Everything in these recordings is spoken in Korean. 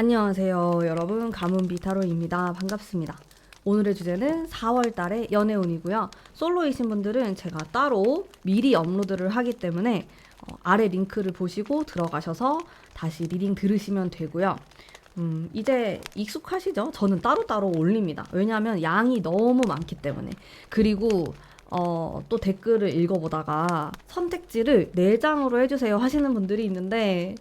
안녕하세요 여러분, 가문비타로입니다. 반갑습니다. 오늘의 주제는 4월 달의 연애운이고요. 솔로이신 분들은 제가 따로 미리 업로드를 하기 때문에 아래 링크를 보시고 들어가셔서 다시 리딩 들으시면 되고요. 이제 익숙하시죠? 저는 따로따로 올립니다. 왜냐하면 양이 너무 많기 때문에. 그리고 또 댓글을 읽어보다가 선택지를 4장으로 해주세요 하시는 분들이 있는데,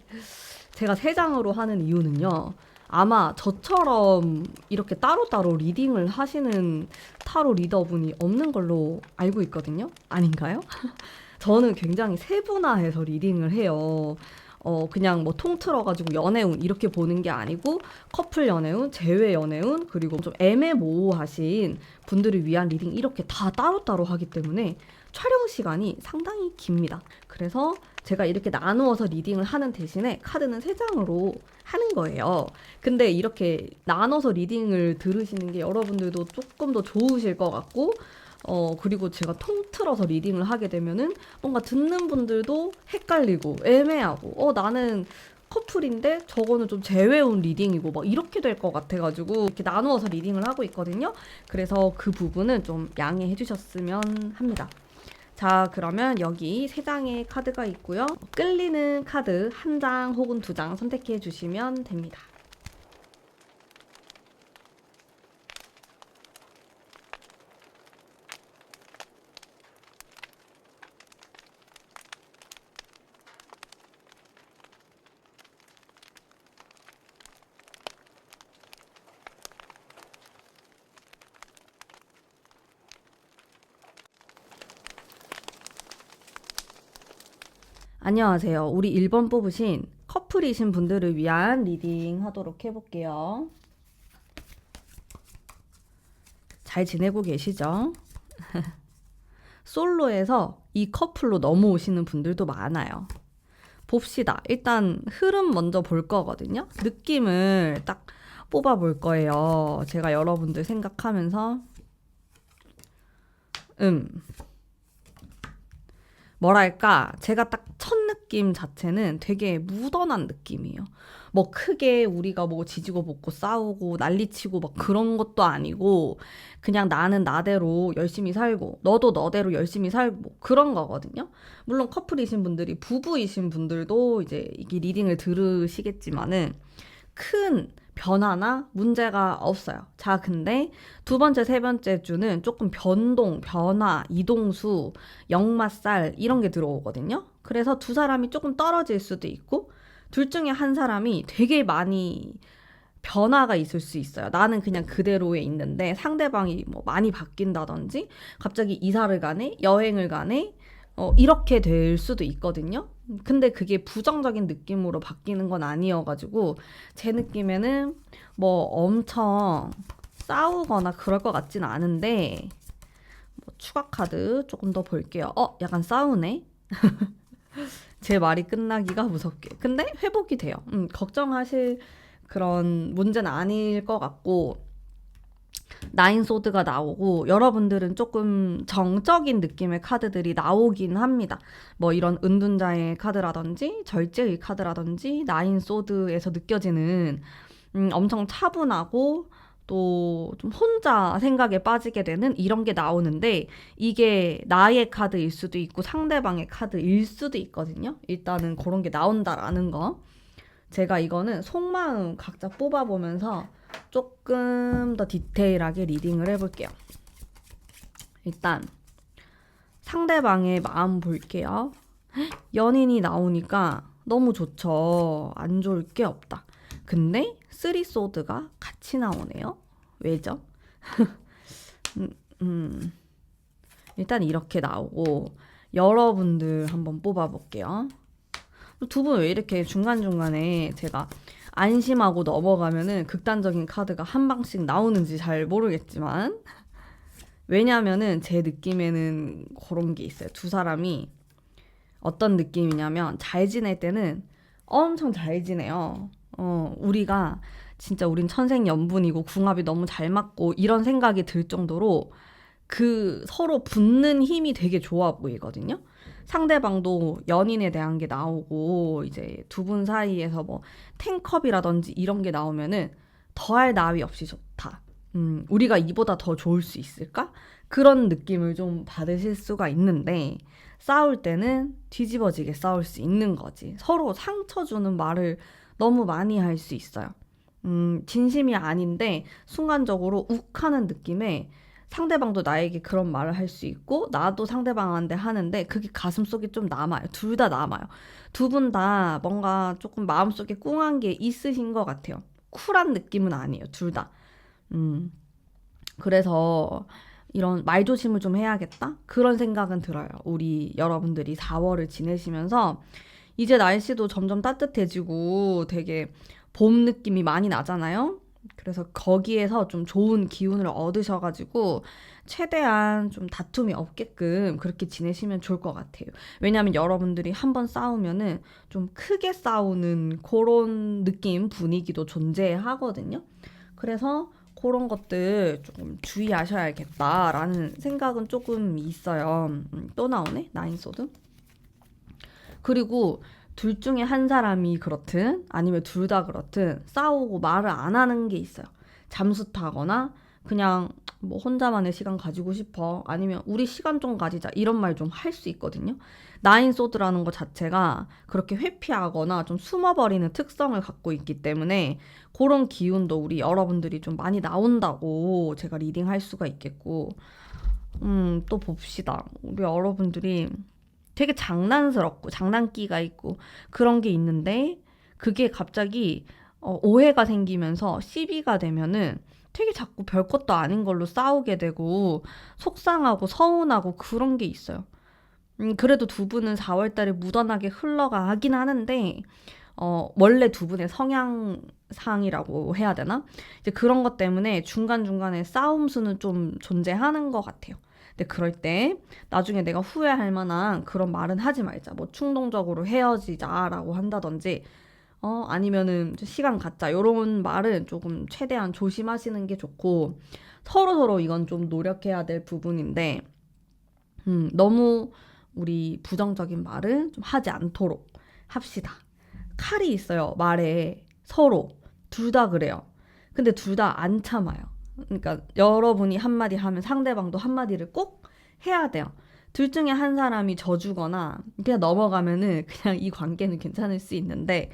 제가 3장으로 하는 이유는요, 아마 저처럼 이렇게 따로따로 리딩을 하시는 타로 리더분이 없는 걸로 알고 있거든요. 아닌가요? 저는 굉장히 세분화해서 리딩을 해요. 그냥 뭐 통틀어가지고 연애운 이렇게 보는 게 아니고, 커플 연애운, 재회 연애운, 그리고 좀 애매모호하신 분들을 위한 리딩 이렇게 다 따로따로 하기 때문에 촬영 시간이 상당히 깁니다. 그래서 제가 이렇게 나누어서 리딩을 하는 대신에 카드는 3장으로 하는 거예요. 근데 이렇게 나눠서 리딩을 들으시는 게 여러분들도 조금 더 좋으실 것 같고, 그리고 제가 통틀어서 리딩을 하게 되면은 뭔가 듣는 분들도 헷갈리고 애매하고, 나는 커플인데 저거는 좀 재회운 리딩이고 막 이렇게 될 것 같아가지고 이렇게 나누어서 리딩을 하고 있거든요. 그래서 그 부분은 좀 양해해 주셨으면 합니다. 자, 그러면 여기 3장의 카드가 있고요. 끌리는 카드 1장 혹은 2장 선택해 주시면 됩니다. 안녕하세요. 우리 1번 뽑으신 커플이신 분들을 위한 리딩 하도록 해볼게요. 잘 지내고 계시죠? 솔로에서 이 커플로 넘어오시는 분들도 많아요. 봅시다. 일단 흐름 먼저 볼 거거든요. 느낌을 딱 뽑아볼 거예요. 제가 여러분들 생각하면서 뭐랄까, 제가 딱 첫 느낌 자체는 되게 무던한 느낌이에요. 뭐 크게 우리가 뭐 지지고 볶고 싸우고 난리치고 막 그런 것도 아니고, 그냥 나는 나대로 열심히 살고 너도 너대로 열심히 살고 그런 거거든요. 물론 커플이신 분들이, 부부이신 분들도 이제 이게 리딩을 들으시겠지만은 큰 변화나 문제가 없어요. 자, 근데 2번째, 3번째 주는 조금 변동, 변화, 이동수, 역마살 이런 게 들어오거든요. 그래서 두 사람이 조금 떨어질 수도 있고, 둘 중에 한 사람이 되게 많이 변화가 있을 수 있어요. 나는 그냥 그대로에 있는데 상대방이 뭐 많이 바뀐다든지, 갑자기 이사를 가네, 여행을 가네, 이렇게 될 수도 있거든요. 근데 그게 부정적인 느낌으로 바뀌는 건 아니어가지고, 제 느낌에는 뭐 엄청 싸우거나 그럴 것 같진 않은데, 뭐 추가 카드 조금 더 볼게요. 약간 싸우네? 제 말이 끝나기가 무섭게. 근데 회복이 돼요. 걱정하실 그런 문제는 아닐 것 같고, 나인 소드가 나오고, 여러분들은 조금 정적인 느낌의 카드들이 나오긴 합니다. 뭐 이런 은둔자의 카드라든지 절제의 카드라든지 나인 소드에서 느껴지는 엄청 차분하고 또 좀 혼자 생각에 빠지게 되는 이런 게 나오는데, 이게 나의 카드일 수도 있고 상대방의 카드일 수도 있거든요. 일단은 그런 게 나온다라는 거. 제가 이거는 속마음 각자 뽑아보면서 조금 더 디테일하게 리딩을 해볼게요. 일단 상대방의 마음 볼게요. 연인이 나오니까 너무 좋죠. 안 좋을 게 없다. 근데 3소드가 같이 나오네요. 왜죠? 일단 이렇게 나오고, 여러분들 한번 뽑아볼게요. 두 분 왜 이렇게 중간중간에 제가 안심하고 넘어가면은 극단적인 카드가 한 방씩 나오는지 잘 모르겠지만, 왜냐면은 제 느낌에는 그런 게 있어요. 두 사람이 어떤 느낌이냐면, 잘 지낼 때는 엄청 잘 지내요. 우리가 진짜 우린 천생연분이고 궁합이 너무 잘 맞고 이런 생각이 들 정도로 그 서로 붙는 힘이 되게 좋아 보이거든요. 상대방도 연인에 대한 게 나오고 이제 두 분 사이에서 뭐 텐컵이라든지 이런 게 나오면은 더할 나위 없이 좋다. 우리가 이보다 더 좋을 수 있을까? 그런 느낌을 좀 받으실 수가 있는데 싸울 때는 뒤집어지게 싸울 수 있는 거지. 서로 상처 주는 말을 너무 많이 할 수 있어요. 진심이 아닌데 순간적으로 욱하는 느낌에 상대방도 나에게 그런 말을 할 수 있고 나도 상대방한테 하는데 그게 가슴속에 좀 남아요. 둘 다 남아요. 두 분 다 뭔가 조금 마음속에 꿍한 게 있으신 것 같아요. 쿨한 느낌은 아니에요. 둘 다. 음, 그래서 이런 말조심을 좀 해야겠다? 그런 생각은 들어요. 우리 여러분들이 4월을 지내시면서 이제 날씨도 점점 따뜻해지고 되게 봄 느낌이 많이 나잖아요. 그래서 거기에서 좀 좋은 기운을 얻으셔가지고 최대한 좀 다툼이 없게끔 그렇게 지내시면 좋을 것 같아요. 왜냐하면 여러분들이 한번 싸우면은 좀 크게 싸우는 그런 느낌, 분위기도 존재하거든요. 그래서 그런 것들 조금 주의하셔야겠다라는 생각은 조금 있어요. 또 나오네? 나인소드. 그리고 둘 중에 한 사람이 그렇든 아니면 둘 다 그렇든 싸우고 말을 안 하는 게 있어요. 잠수 타거나 그냥 뭐 혼자만의 시간 가지고 싶어. 아니면 우리 시간 좀 가지자. 이런 말 좀 할 수 있거든요. 나인 소드라는 것 자체가 그렇게 회피하거나 좀 숨어버리는 특성을 갖고 있기 때문에 그런 기운도 우리 여러분들이 좀 많이 나온다고 제가 리딩할 수가 있겠고 또 봅시다. 우리 여러분들이 되게 장난스럽고 장난기가 있고 그런 게 있는데 그게 갑자기 오해가 생기면서 시비가 되면은 되게 자꾸 별것도 아닌 걸로 싸우게 되고 속상하고 서운하고 그런 게 있어요. 그래도 두 분은 4월 달에 무던하게 흘러가긴 하는데 원래 두 분의 성향상이라고 해야 되나? 이제 그런 것 때문에 중간중간에 싸움수는 좀 존재하는 것 같아요. 근데 그럴 때 나중에 내가 후회할 만한 그런 말은 하지 말자. 뭐 충동적으로 헤어지자라고 한다든지 아니면은 시간 갖자. 요런 말은 조금 최대한 조심하시는 게 좋고 서로서로 이건 좀 노력해야 될 부분인데 너무 우리 부정적인 말은 좀 하지 않도록 합시다. 칼이 있어요. 말에 서로 둘 다 그래요. 근데 둘 다 안 참아요. 그러니까 여러분이 한마디 하면 상대방도 한마디를 꼭 해야 돼요. 둘 중에 한 사람이 져주거나 그냥 넘어가면은 그냥 이 관계는 괜찮을 수 있는데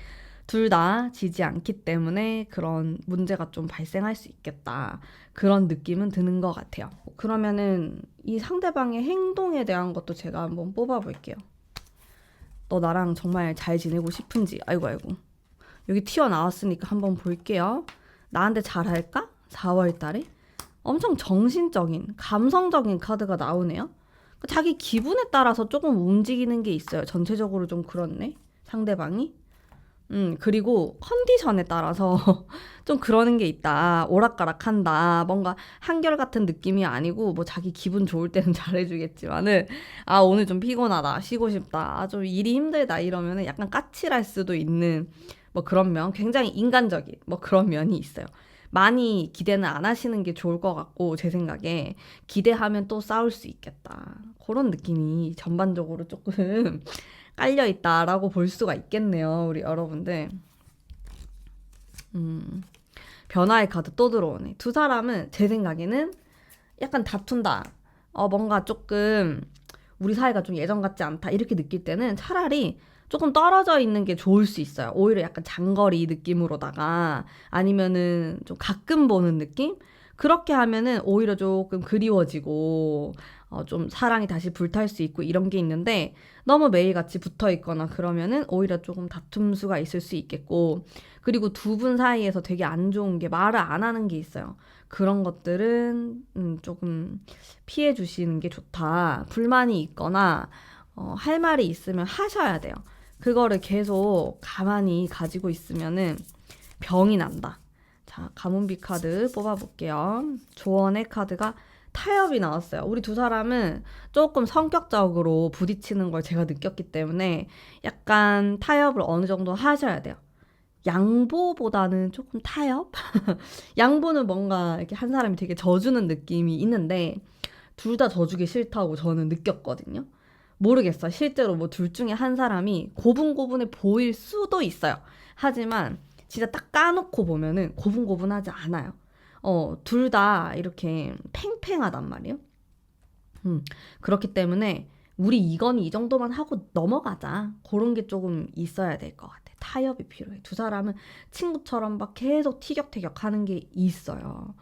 둘 다 지지 않기 때문에 그런 문제가 좀 발생할 수 있겠다. 그런 느낌은 드는 것 같아요. 그러면은 이 상대방의 행동에 대한 것도 제가 한번 뽑아볼게요. 너 나랑 정말 잘 지내고 싶은지. 아이고 아이고. 여기 튀어나왔으니까 한번 볼게요. 나한테 잘할까? 4월 달에? 엄청 정신적인, 감성적인 카드가 나오네요. 자기 기분에 따라서 조금 움직이는 게 있어요. 전체적으로 좀 그렇네. 상대방이. 그리고 컨디션에 따라서 좀 그러는 게 있다. 오락가락한다. 뭔가 한결같은 느낌이 아니고 뭐 자기 기분 좋을 때는 잘해주겠지만은 오늘 좀 피곤하다. 쉬고 싶다. 좀 일이 힘들다. 이러면은 약간 까칠할 수도 있는 뭐 그런 면, 굉장히 인간적인 뭐 그런 면이 있어요. 많이 기대는 안 하시는 게 좋을 것 같고 제 생각에 기대하면 또 싸울 수 있겠다. 그런 느낌이 전반적으로 조금 깔려 있다라고 볼 수가 있겠네요. 우리 여러분들. 변화의 카드 또 들어오네. 두 사람은 제 생각에는 약간 다툰다. 뭔가 조금 우리 사이가 좀 예전 같지 않다. 이렇게 느낄 때는 차라리 조금 떨어져 있는 게 좋을 수 있어요. 오히려 약간 장거리 느낌으로다가 아니면은 좀 가끔 보는 느낌? 그렇게 하면은 오히려 조금 그리워지고 좀 사랑이 다시 불탈 수 있고 이런 게 있는데 너무 매일같이 붙어 있거나 그러면은 오히려 조금 다툼수가 있을 수 있겠고 그리고 두 분 사이에서 되게 안 좋은 게 말을 안 하는 게 있어요. 그런 것들은 조금 피해 주시는 게 좋다. 불만이 있거나 할 말이 있으면 하셔야 돼요. 그거를 계속 가만히 가지고 있으면은 병이 난다. 자, 가문비 카드 뽑아볼게요. 조언의 카드가 타협이 나왔어요. 우리 두 사람은 조금 성격적으로 부딪히는 걸 제가 느꼈기 때문에 약간 타협을 어느 정도 하셔야 돼요. 양보보다는 조금 타협? 양보는 뭔가 이렇게 한 사람이 되게 져주는 느낌이 있는데 둘 다 져주기 싫다고 저는 느꼈거든요. 모르겠어. 실제로 뭐 둘 중에 한 사람이 고분고분해 보일 수도 있어요. 하지만 진짜 딱 까놓고 보면은 고분고분하지 않아요. 둘 다 이렇게 팽팽하단 말이에요. 그렇기 때문에 우리 이건이 이 정도만 하고 넘어가자. 그런 게 조금 있어야 될 것 같아. 타협이 필요해. 두 사람은 친구처럼 막 계속 티격태격 하는 게 있어요.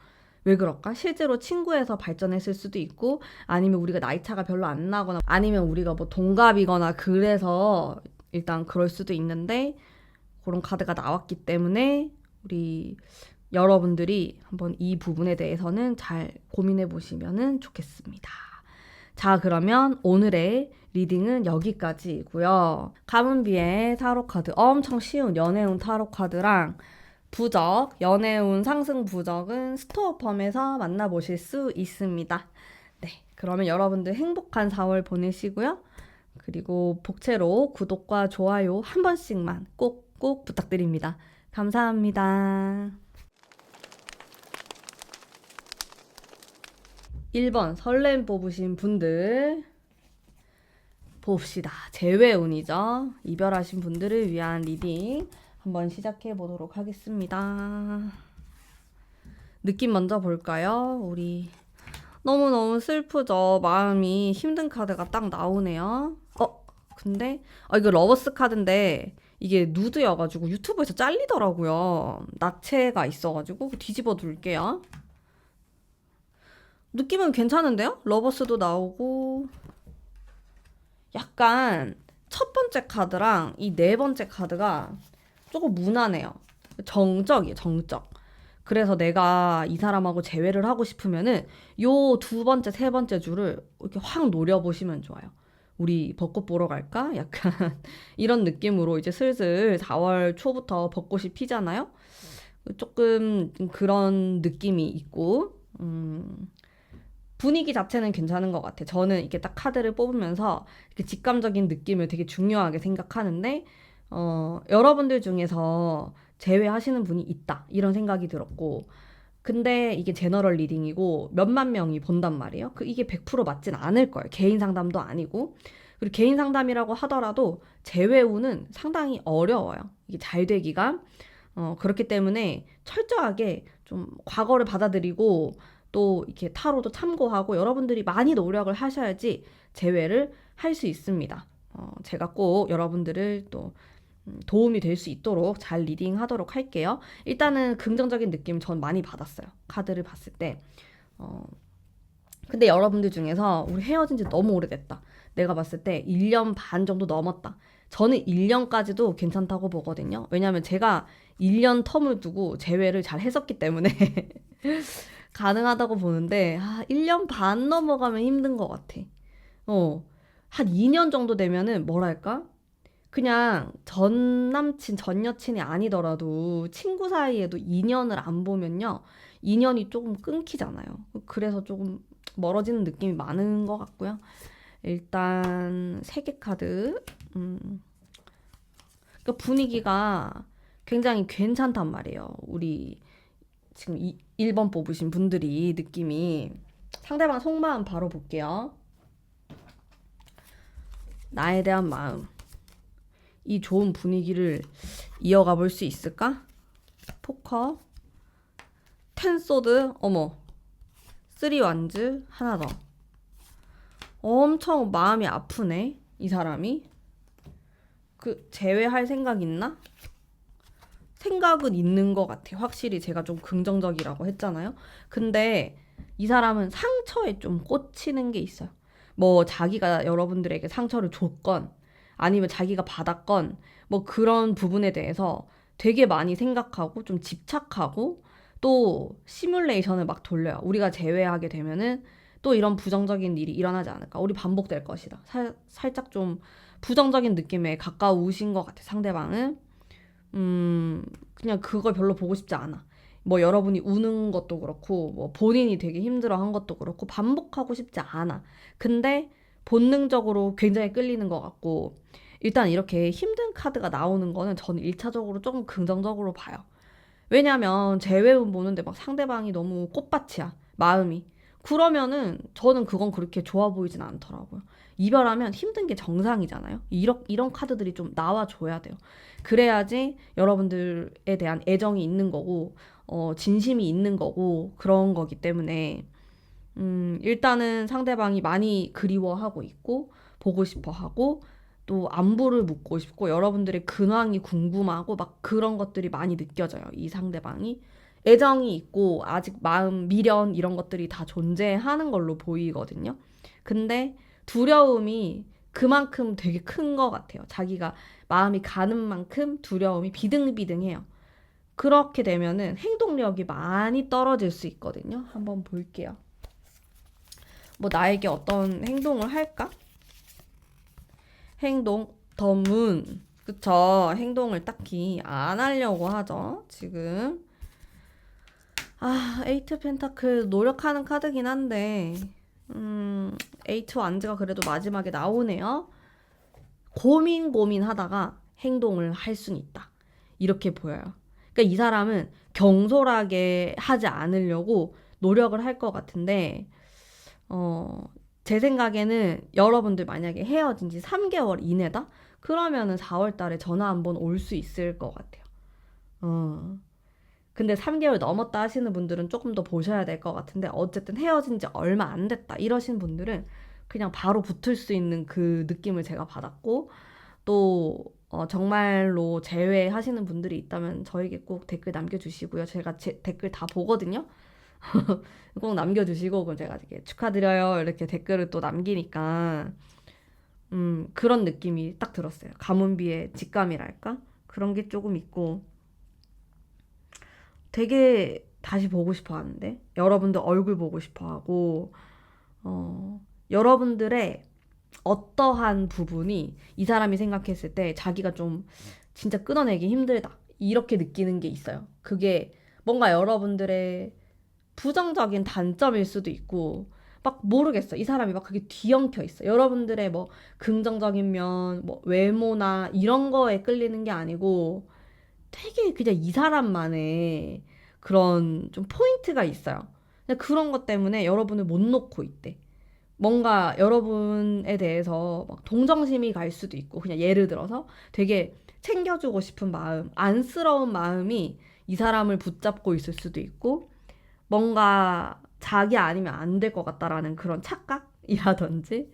왜 그럴까? 실제로 친구에서 발전했을 수도 있고, 아니면 우리가 나이 차가 별로 안 나거나, 아니면 우리가 뭐 동갑이거나 그래서 일단 그럴 수도 있는데, 그런 카드가 나왔기 때문에 우리 여러분들이 한번 이 부분에 대해서는 잘 고민해 보시면 좋겠습니다. 자, 그러면 오늘의 리딩은 여기까지고요. 가문비의 타로 카드, 엄청 쉬운 연애운 타로 카드랑 부적, 연애운 상승 부적은 스토어펌에서 만나보실 수 있습니다. 네, 그러면 여러분들 행복한 4월 보내시고요. 그리고 복채로 구독과 좋아요 한 번씩만 꼭꼭 부탁드립니다. 감사합니다. 1번 설렘 뽑으신 분들 봅시다. 재회운이죠. 이별하신 분들을 위한 리딩 한번 시작해 보도록 하겠습니다. 느낌 먼저 볼까요? 우리 너무너무 슬프죠. 마음이 힘든 카드가 딱 나오네요. 근데 이거 러버스 카드인데 이게 누드여가지고 유튜브에서 잘리더라고요. 나체가 있어가지고 뒤집어 둘게요. 느낌은 괜찮은데요? 러버스도 나오고 약간 첫 번째 카드랑 이 네 번째 카드가 조금 무난해요. 정적이에요, 정적. 그래서 내가 이 사람하고 재회를 하고 싶으면은 요 두 번째, 세 번째 줄을 이렇게 확 노려보시면 좋아요. 우리 벚꽃 보러 갈까? 약간 이런 느낌으로 이제 슬슬 4월 초부터 벚꽃이 피잖아요. 조금 그런 느낌이 있고 분위기 자체는 괜찮은 것 같아. 저는 이렇게 딱 카드를 뽑으면서 이렇게 직감적인 느낌을 되게 중요하게 생각하는데 여러분들 중에서 제외하시는 분이 있다 이런 생각이 들었고, 근데 이게 제너럴 리딩이고 몇만 명이 본단 말이에요. 이게 100% 맞진 않을 거예요. 개인 상담도 아니고. 그리고 개인 상담이라고 하더라도 재회운은 상당히 어려워요. 이게 잘 되기가. 그렇기 때문에 철저하게 좀 과거를 받아들이고 또 이렇게 타로도 참고하고 여러분들이 많이 노력을 하셔야지 재회를 할 수 있습니다. 제가 꼭 여러분들을 또 도움이 될 수 있도록 잘 리딩 하도록 할게요. 일단은 긍정적인 느낌 전 많이 받았어요. 카드를 봤을 때. 근데 여러분들 중에서 우리 헤어진 지 너무 오래됐다. 내가 봤을 때 1년 반 정도 넘었다. 저는 1년까지도 괜찮다고 보거든요. 왜냐하면 제가 1년 텀을 두고 재회를 잘 했었기 때문에 가능하다고 보는데 1년 반 넘어가면 힘든 것 같아. 한 2년 정도 되면은 뭐랄까? 그냥 전 남친, 전 여친이 아니더라도 친구 사이에도 2년을 안 보면요. 2년이 조금 끊기잖아요. 그래서 조금 멀어지는 느낌이 많은 것 같고요. 일단 세 개 카드. 그러니까 분위기가 굉장히 괜찮단 말이에요. 우리 지금 1번 뽑으신 분들이 느낌이. 상대방 속마음 바로 볼게요. 나에 대한 마음. 이 좋은 분위기를 이어가 볼 수 있을까? 포커, 텐소드, 어머, 쓰리 완즈, 하나 더. 엄청 마음이 아프네, 이 사람이. 제외할 생각 있나? 생각은 있는 것 같아. 확실히 제가 좀 긍정적이라고 했잖아요. 근데 이 사람은 상처에 좀 꽂히는 게 있어요. 뭐 자기가 여러분들에게 상처를 줬건 아니면 자기가 받았건 뭐 그런 부분에 대해서 되게 많이 생각하고 좀 집착하고 또 시뮬레이션을 막 돌려요. 우리가 재회하게 되면은 또 이런 부정적인 일이 일어나지 않을까? 우리 반복될 것이다. 살짝 좀 부정적인 느낌에 가까우신 것 같아, 상대방은. 그냥 그걸 별로 보고 싶지 않아. 뭐 여러분이 우는 것도 그렇고 뭐 본인이 되게 힘들어한 것도 그렇고 반복하고 싶지 않아. 근데 본능적으로 굉장히 끌리는 것 같고, 일단 이렇게 힘든 카드가 나오는 거는 저는 1차적으로 조금 긍정적으로 봐요. 왜냐면 재회운 보는데 막 상대방이 너무 꽃밭이야, 마음이. 그러면은 저는 그건 그렇게 좋아 보이진 않더라고요. 이별하면 힘든 게 정상이잖아요. 이런 카드들이 좀 나와줘야 돼요. 그래야지 여러분들에 대한 애정이 있는 거고, 진심이 있는 거고, 그런 거기 때문에, 일단은 상대방이 많이 그리워하고 있고, 보고 싶어 하고, 또 안부를 묻고 싶고, 여러분들의 근황이 궁금하고, 막 그런 것들이 많이 느껴져요. 이 상대방이. 애정이 있고, 아직 마음, 미련, 이런 것들이 다 존재하는 걸로 보이거든요. 근데 두려움이 그만큼 되게 큰 것 같아요. 자기가 마음이 가는 만큼 두려움이 비등비등해요. 그렇게 되면은 행동력이 많이 떨어질 수 있거든요. 한번 볼게요. 뭐 나에게 어떤 행동을 할까? 행동, 더문. 그쵸. 행동을 딱히 안 하려고 하죠. 지금. 에이트 펜타클 노력하는 카드긴 한데, 에이트 완즈가 그래도 마지막에 나오네요. 고민하다가 행동을 할 수는 있다. 이렇게 보여요. 그러니까 이 사람은 경솔하게 하지 않으려고 노력을 할 것 같은데, 제 생각에는 여러분들 만약에 헤어진 지 3개월 이내다? 그러면은 4월 달에 전화 한번 올 수 있을 것 같아요. 근데 3개월 넘었다 하시는 분들은 조금 더 보셔야 될 것 같은데, 어쨌든 헤어진 지 얼마 안 됐다 이러신 분들은 그냥 바로 붙을 수 있는 그 느낌을 제가 받았고, 또 정말로 제외하시는 분들이 있다면 저에게 꼭 댓글 남겨주시고요. 제가 제 댓글 다 보거든요. 꼭 남겨주시고, 그럼 제가 되게 축하드려요 이렇게 댓글을 또 남기니까 그런 느낌이 딱 들었어요. 가문비의 직감이랄까? 그런 게 조금 있고, 되게 다시 보고 싶어 하는데, 여러분들 얼굴 보고 싶어 하고, 여러분들의 어떠한 부분이 이 사람이 생각했을 때 자기가 좀 진짜 끊어내기 힘들다, 이렇게 느끼는 게 있어요. 그게 뭔가 여러분들의 부정적인 단점일 수도 있고, 막 모르겠어. 이 사람이 막 그게 뒤엉켜 있어. 여러분들의 뭐 긍정적인 면, 뭐 외모나 이런 거에 끌리는 게 아니고, 되게 그냥 이 사람만의 그런 좀 포인트가 있어요. 근데 그런 것 때문에 여러분을 못 놓고 있대. 뭔가 여러분에 대해서 막 동정심이 갈 수도 있고, 그냥 예를 들어서 되게 챙겨주고 싶은 마음, 안쓰러운 마음이 이 사람을 붙잡고 있을 수도 있고, 뭔가 자기 아니면 안 될 것 같다라는 그런 착각이라든지,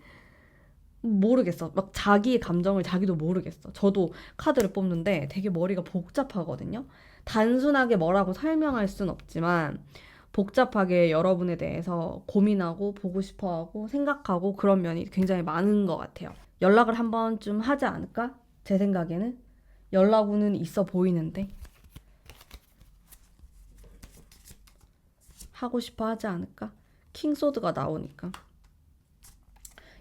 모르겠어. 막 자기의 감정을 자기도 모르겠어. 저도 카드를 뽑는데 되게 머리가 복잡하거든요. 단순하게 뭐라고 설명할 순 없지만, 복잡하게 여러분에 대해서 고민하고 보고 싶어하고 생각하고 그런 면이 굉장히 많은 것 같아요. 연락을 한 번쯤 하지 않을까? 제 생각에는 연락은 있어 보이는데 하고 싶어 하지 않을까? 킹소드가 나오니까.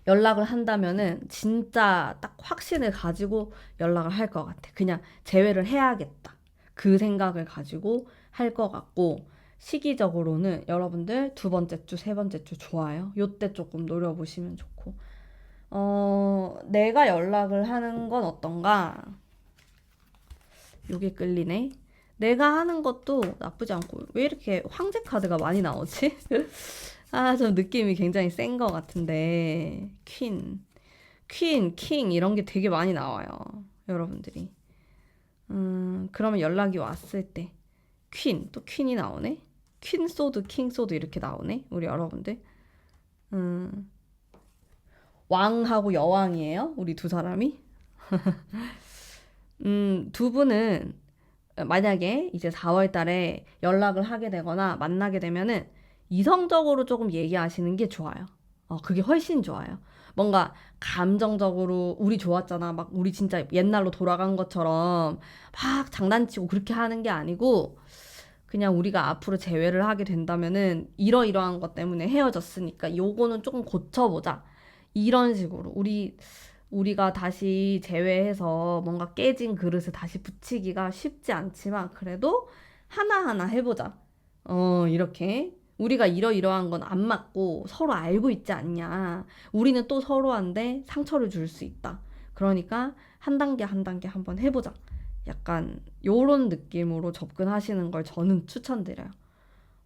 연락을 한다면은 진짜 딱 확신을 가지고 연락을 할 것 같아. 그냥 재회를 해야겠다, 그 생각을 가지고 할 것 같고, 시기적으로는 여러분들 두 번째 주, 세 번째 주 좋아요. 요때 조금 노려보시면 좋고, 내가 연락을 하는 건 어떤가? 요게 끌리네. 내가 하는 것도 나쁘지 않고, 왜 이렇게 황제 카드가 많이 나오지? 좀 느낌이 굉장히 센 것 같은데, 킹 이런 게 되게 많이 나와요. 여러분들이. 그러면 연락이 왔을 때 또 퀸이 나오네. 퀸 소드, 킹 소드 이렇게 나오네. 우리 여러분들. 왕하고 여왕이에요. 우리 두 사람이. 두 분은 만약에 이제 4월 달에 연락을 하게 되거나 만나게 되면은 이성적으로 조금 얘기하시는 게 좋아요. 그게 훨씬 좋아요. 뭔가 감정적으로 우리 좋았잖아, 막 우리 진짜 옛날로 돌아간 것처럼 막 장난치고 그렇게 하는 게 아니고, 그냥 우리가 앞으로 재회를 하게 된다면은 이러이러한 것 때문에 헤어졌으니까 요거는 조금 고쳐보자, 이런 식으로 우리가 다시 재회해서 뭔가 깨진 그릇을 다시 붙이기가 쉽지 않지만 그래도 하나하나 해보자. 이렇게. 우리가 이러이러한 건 안 맞고 서로 알고 있지 않냐. 우리는 또 서로한테 상처를 줄 수 있다. 그러니까 한 단계 한 단계 한번 해보자. 약간 요런 느낌으로 접근하시는 걸 저는 추천드려요.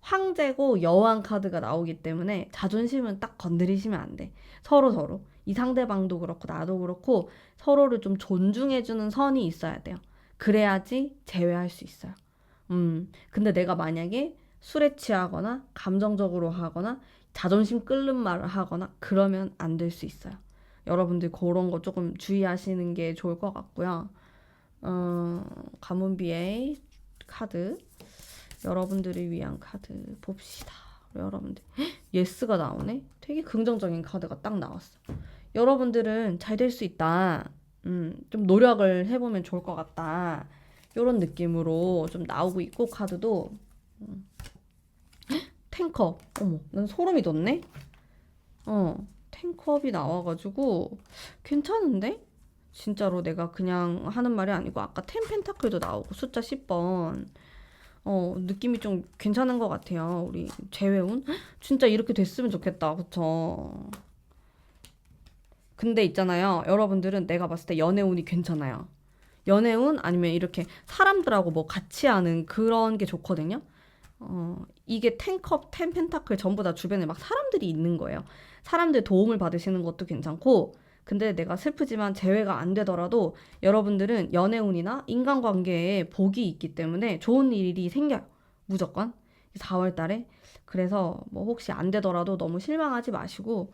황제고 여왕 카드가 나오기 때문에 자존심은 딱 건드리시면 안 돼. 서로. 이 상대방도 그렇고 나도 그렇고 서로를 좀 존중해주는 선이 있어야 돼요. 그래야지 제외할 수 있어요. 근데 내가 만약에 술에 취하거나 감정적으로 하거나 자존심 끓는 말을 하거나 그러면 안 될 수 있어요. 여러분들 그런 거 조금 주의하시는 게 좋을 것 같고요. 가문비의 카드. 여러분들을 위한 카드 봅시다. 여러분들 예스가 나오네. 되게 긍정적인 카드가 딱 나왔어. 여러분들은 잘 될 수 있다. 좀 노력을 해보면 좋을 것 같다. 이런 느낌으로 좀 나오고 있고 카드도 탱컵. 어머, 난 소름이 돋네. 탱컵이 나와가지고 괜찮은데? 진짜로 내가 그냥 하는 말이 아니고 아까 텐 펜타클도 나오고 숫자 10번. 느낌이 좀 괜찮은 것 같아요. 우리 재회운? 진짜 이렇게 됐으면 좋겠다. 그쵸? 근데 있잖아요. 여러분들은 내가 봤을 때 연애운이 괜찮아요. 연애운 아니면 이렇게 사람들하고 뭐 같이 하는 그런 게 좋거든요. 이게 텐컵, 텐 펜타클 전부 다 주변에 막 사람들이 있는 거예요. 사람들 도움을 받으시는 것도 괜찮고, 근데 내가 슬프지만 재회가 안 되더라도 여러분들은 연애운이나 인간관계에 복이 있기 때문에 좋은 일이 생겨요. 무조건. 4월 달에. 그래서 뭐 혹시 안 되더라도 너무 실망하지 마시고,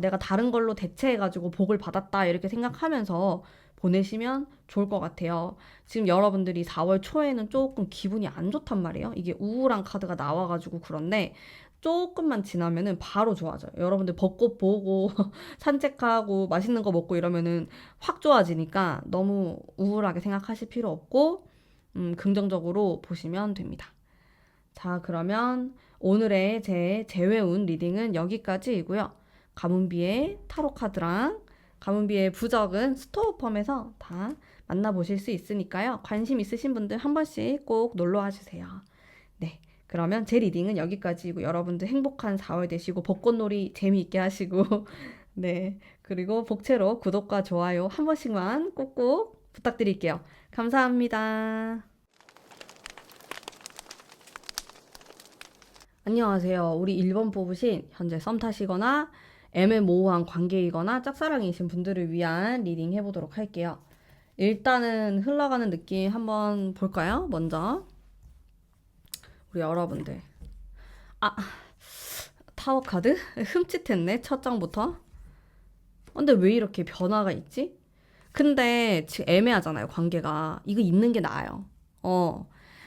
내가 다른 걸로 대체해가지고 복을 받았다 이렇게 생각하면서 보내시면 좋을 것 같아요. 지금 여러분들이 4월 초에는 조금 기분이 안 좋단 말이에요. 이게 우울한 카드가 나와가지고 그런데 조금만 지나면은 바로 좋아져요. 여러분들 벚꽃 보고 산책하고 맛있는 거 먹고 이러면은 확 좋아지니까 너무 우울하게 생각하실 필요 없고 긍정적으로 보시면 됩니다. 자, 그러면 오늘의 제 재회운 리딩은 여기까지이고요. 가문비의 타로 카드랑 가문비의 부적은 스토어펌에서 다 만나보실 수 있으니까요. 관심 있으신 분들 한 번씩 꼭 놀러와 주세요. 네, 그러면 제 리딩은 여기까지이고 여러분들 행복한 4월 되시고 벚꽃놀이 재미있게 하시고 네, 그리고 복채로 구독과 좋아요 한 번씩만 꼭꼭 부탁드릴게요. 감사합니다. 안녕하세요. 우리 1번 뽑으신 현재 썸 타시거나 애매모호한 관계이거나 짝사랑이신 분들을 위한 리딩 해보도록 할게요. 일단은 흘러가는 느낌 한번 볼까요? 먼저 우리 여러분들 타워 카드? 흠칫했네 첫 장부터. 근데 왜 이렇게 변화가 있지? 근데 지금 애매하잖아요 관계가. 이거 있는 게 나아요.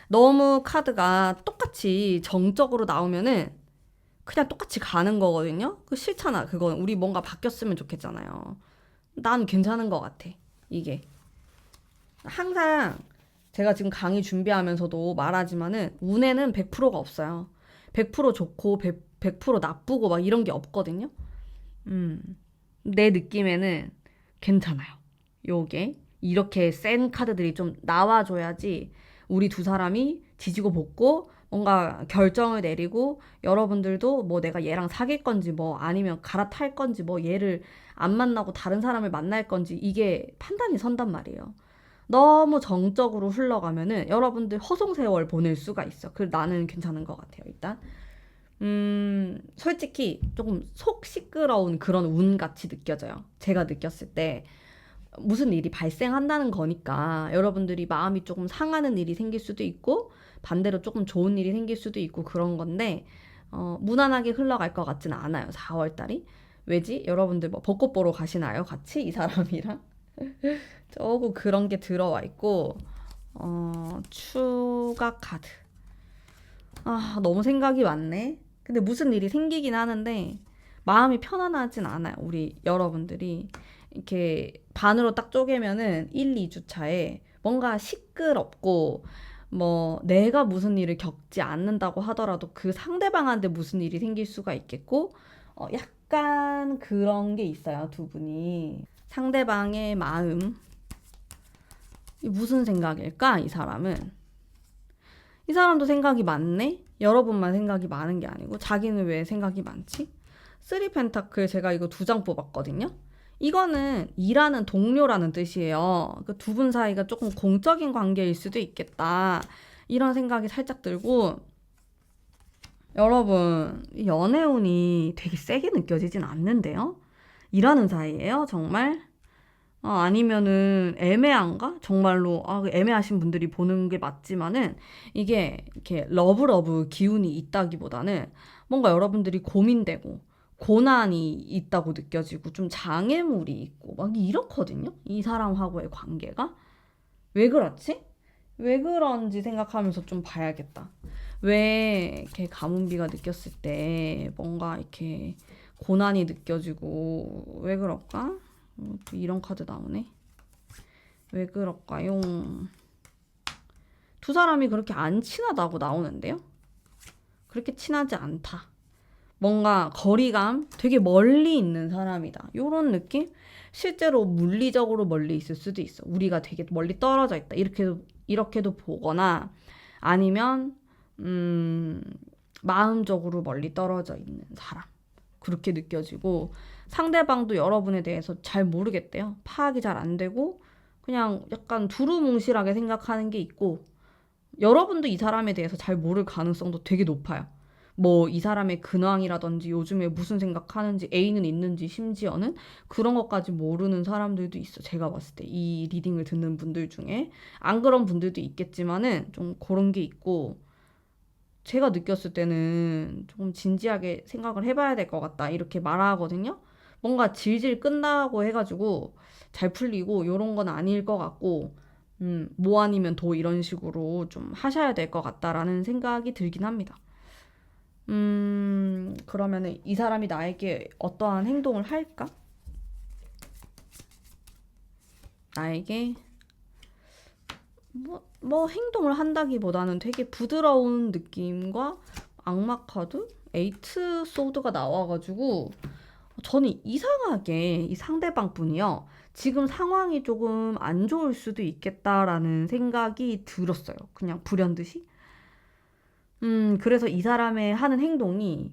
너무 카드가 똑같이 정적으로 나오면은 그냥 똑같이 가는 거거든요. 그 싫잖아. 그건 우리 뭔가 바뀌었으면 좋겠잖아요. 난 괜찮은 것 같아. 이게 항상 제가 지금 강의 준비하면서도 말하지만은 운에는 100%가 없어요. 100% 좋고 100% 나쁘고 막 이런 게 없거든요. 내 느낌에는 괜찮아요. 요게 이렇게 센 카드들이 좀 나와줘야지 우리 두 사람이 지지고 볶고 뭔가 결정을 내리고 여러분들도 뭐 내가 얘랑 사귈 건지 뭐 아니면 갈아탈 건지 뭐 얘를 안 만나고 다른 사람을 만날 건지 이게 판단이 선단 말이에요. 너무 정적으로 흘러가면은 여러분들 허송세월 보낼 수가 있어. 그 나는 괜찮은 것 같아요. 일단 솔직히 조금 속 시끄러운 그런 운같이 느껴져요. 제가 느꼈을 때 무슨 일이 발생한다는 거니까 여러분들이 마음이 조금 상하는 일이 생길 수도 있고 반대로 조금 좋은 일이 생길 수도 있고 그런 건데 무난하게 흘러갈 것 같지는 않아요. 4월달이. 왜지? 여러분들 뭐 벚꽃 보러 가시나요? 같이 이 사람이랑? 조금 그런 게 들어와 있고 추가 카드. 너무 생각이 많네. 근데 무슨 일이 생기긴 하는데 마음이 편안하진 않아요. 우리 여러분들이 이렇게 반으로 딱 쪼개면은 1, 2주 차에 뭔가 시끄럽고 뭐 내가 무슨 일을 겪지 않는다고 하더라도 그 상대방한테 무슨 일이 생길 수가 있겠고 약간 그런 게 있어요. 두 분이 상대방의 마음 무슨 생각일까? 이 사람은 이 사람도 생각이 많네? 여러분만 생각이 많은 게 아니고 자기는 왜 생각이 많지? 3 펜타클 제가 이거 2장 뽑았거든요. 이거는 일하는 동료라는 뜻이에요. 그 두 분 사이가 조금 공적인 관계일 수도 있겠다. 이런 생각이 살짝 들고 여러분 연애운이 되게 세게 느껴지진 않는데요. 일하는 사이예요? 정말? 아니면은 애매한가? 정말로 애매하신 분들이 보는 게 맞지만은 이게 이렇게 러브러브 기운이 있다기보다는 뭔가 여러분들이 고민되고 고난이 있다고 느껴지고 좀 장애물이 있고 막 이렇거든요. 이 사람하고의 관계가 왜 그렇지? 왜 그런지 생각하면서 좀 봐야겠다. 왜 이렇게 가문비가 느꼈을 때 뭔가 이렇게 고난이 느껴지고 왜 그럴까? 또 이런 카드 나오네. 왜 그럴까요? 두 사람이 그렇게 안 친하다고 나오는데요? 그렇게 친하지 않다. 뭔가 거리감 되게 멀리 있는 사람이다. 요런 느낌? 실제로 물리적으로 멀리 있을 수도 있어. 우리가 되게 멀리 떨어져 있다. 이렇게도 보거나 아니면 음, 마음적으로 멀리 떨어져 있는 사람. 그렇게 느껴지고 상대방도 여러분에 대해서 잘 모르겠대요. 파악이 잘 안 되고 그냥 약간 두루뭉실하게 생각하는 게 있고 여러분도 이 사람에 대해서 잘 모를 가능성도 되게 높아요. 뭐 이 사람의 근황이라든지 요즘에 무슨 생각하는지 애인은 있는지 심지어는 그런 것까지 모르는 사람들도 있어. 제가 봤을 때 이 리딩을 듣는 분들 중에 안 그런 분들도 있겠지만은 좀 그런 게 있고 제가 느꼈을 때는 조금 진지하게 생각을 해봐야 될 것 같다 이렇게 말하거든요. 뭔가 질질 끈다고 해가지고 잘 풀리고 요런 건 아닐 것 같고 뭐 아니면 도 이런 식으로 좀 하셔야 될 것 같다라는 생각이 들긴 합니다. 그러면은 이 사람이 나에게 어떠한 행동을 할까? 나에게 뭐 행동을 한다기보다는 되게 부드러운 느낌과 악마 카드? 에이트 소드가 나와가지고 저는 이상하게 이 상대방 분이요. 지금 상황이 조금 안 좋을 수도 있겠다라는 생각이 들었어요. 그냥 불현듯이. 그래서 이 사람의 하는 행동이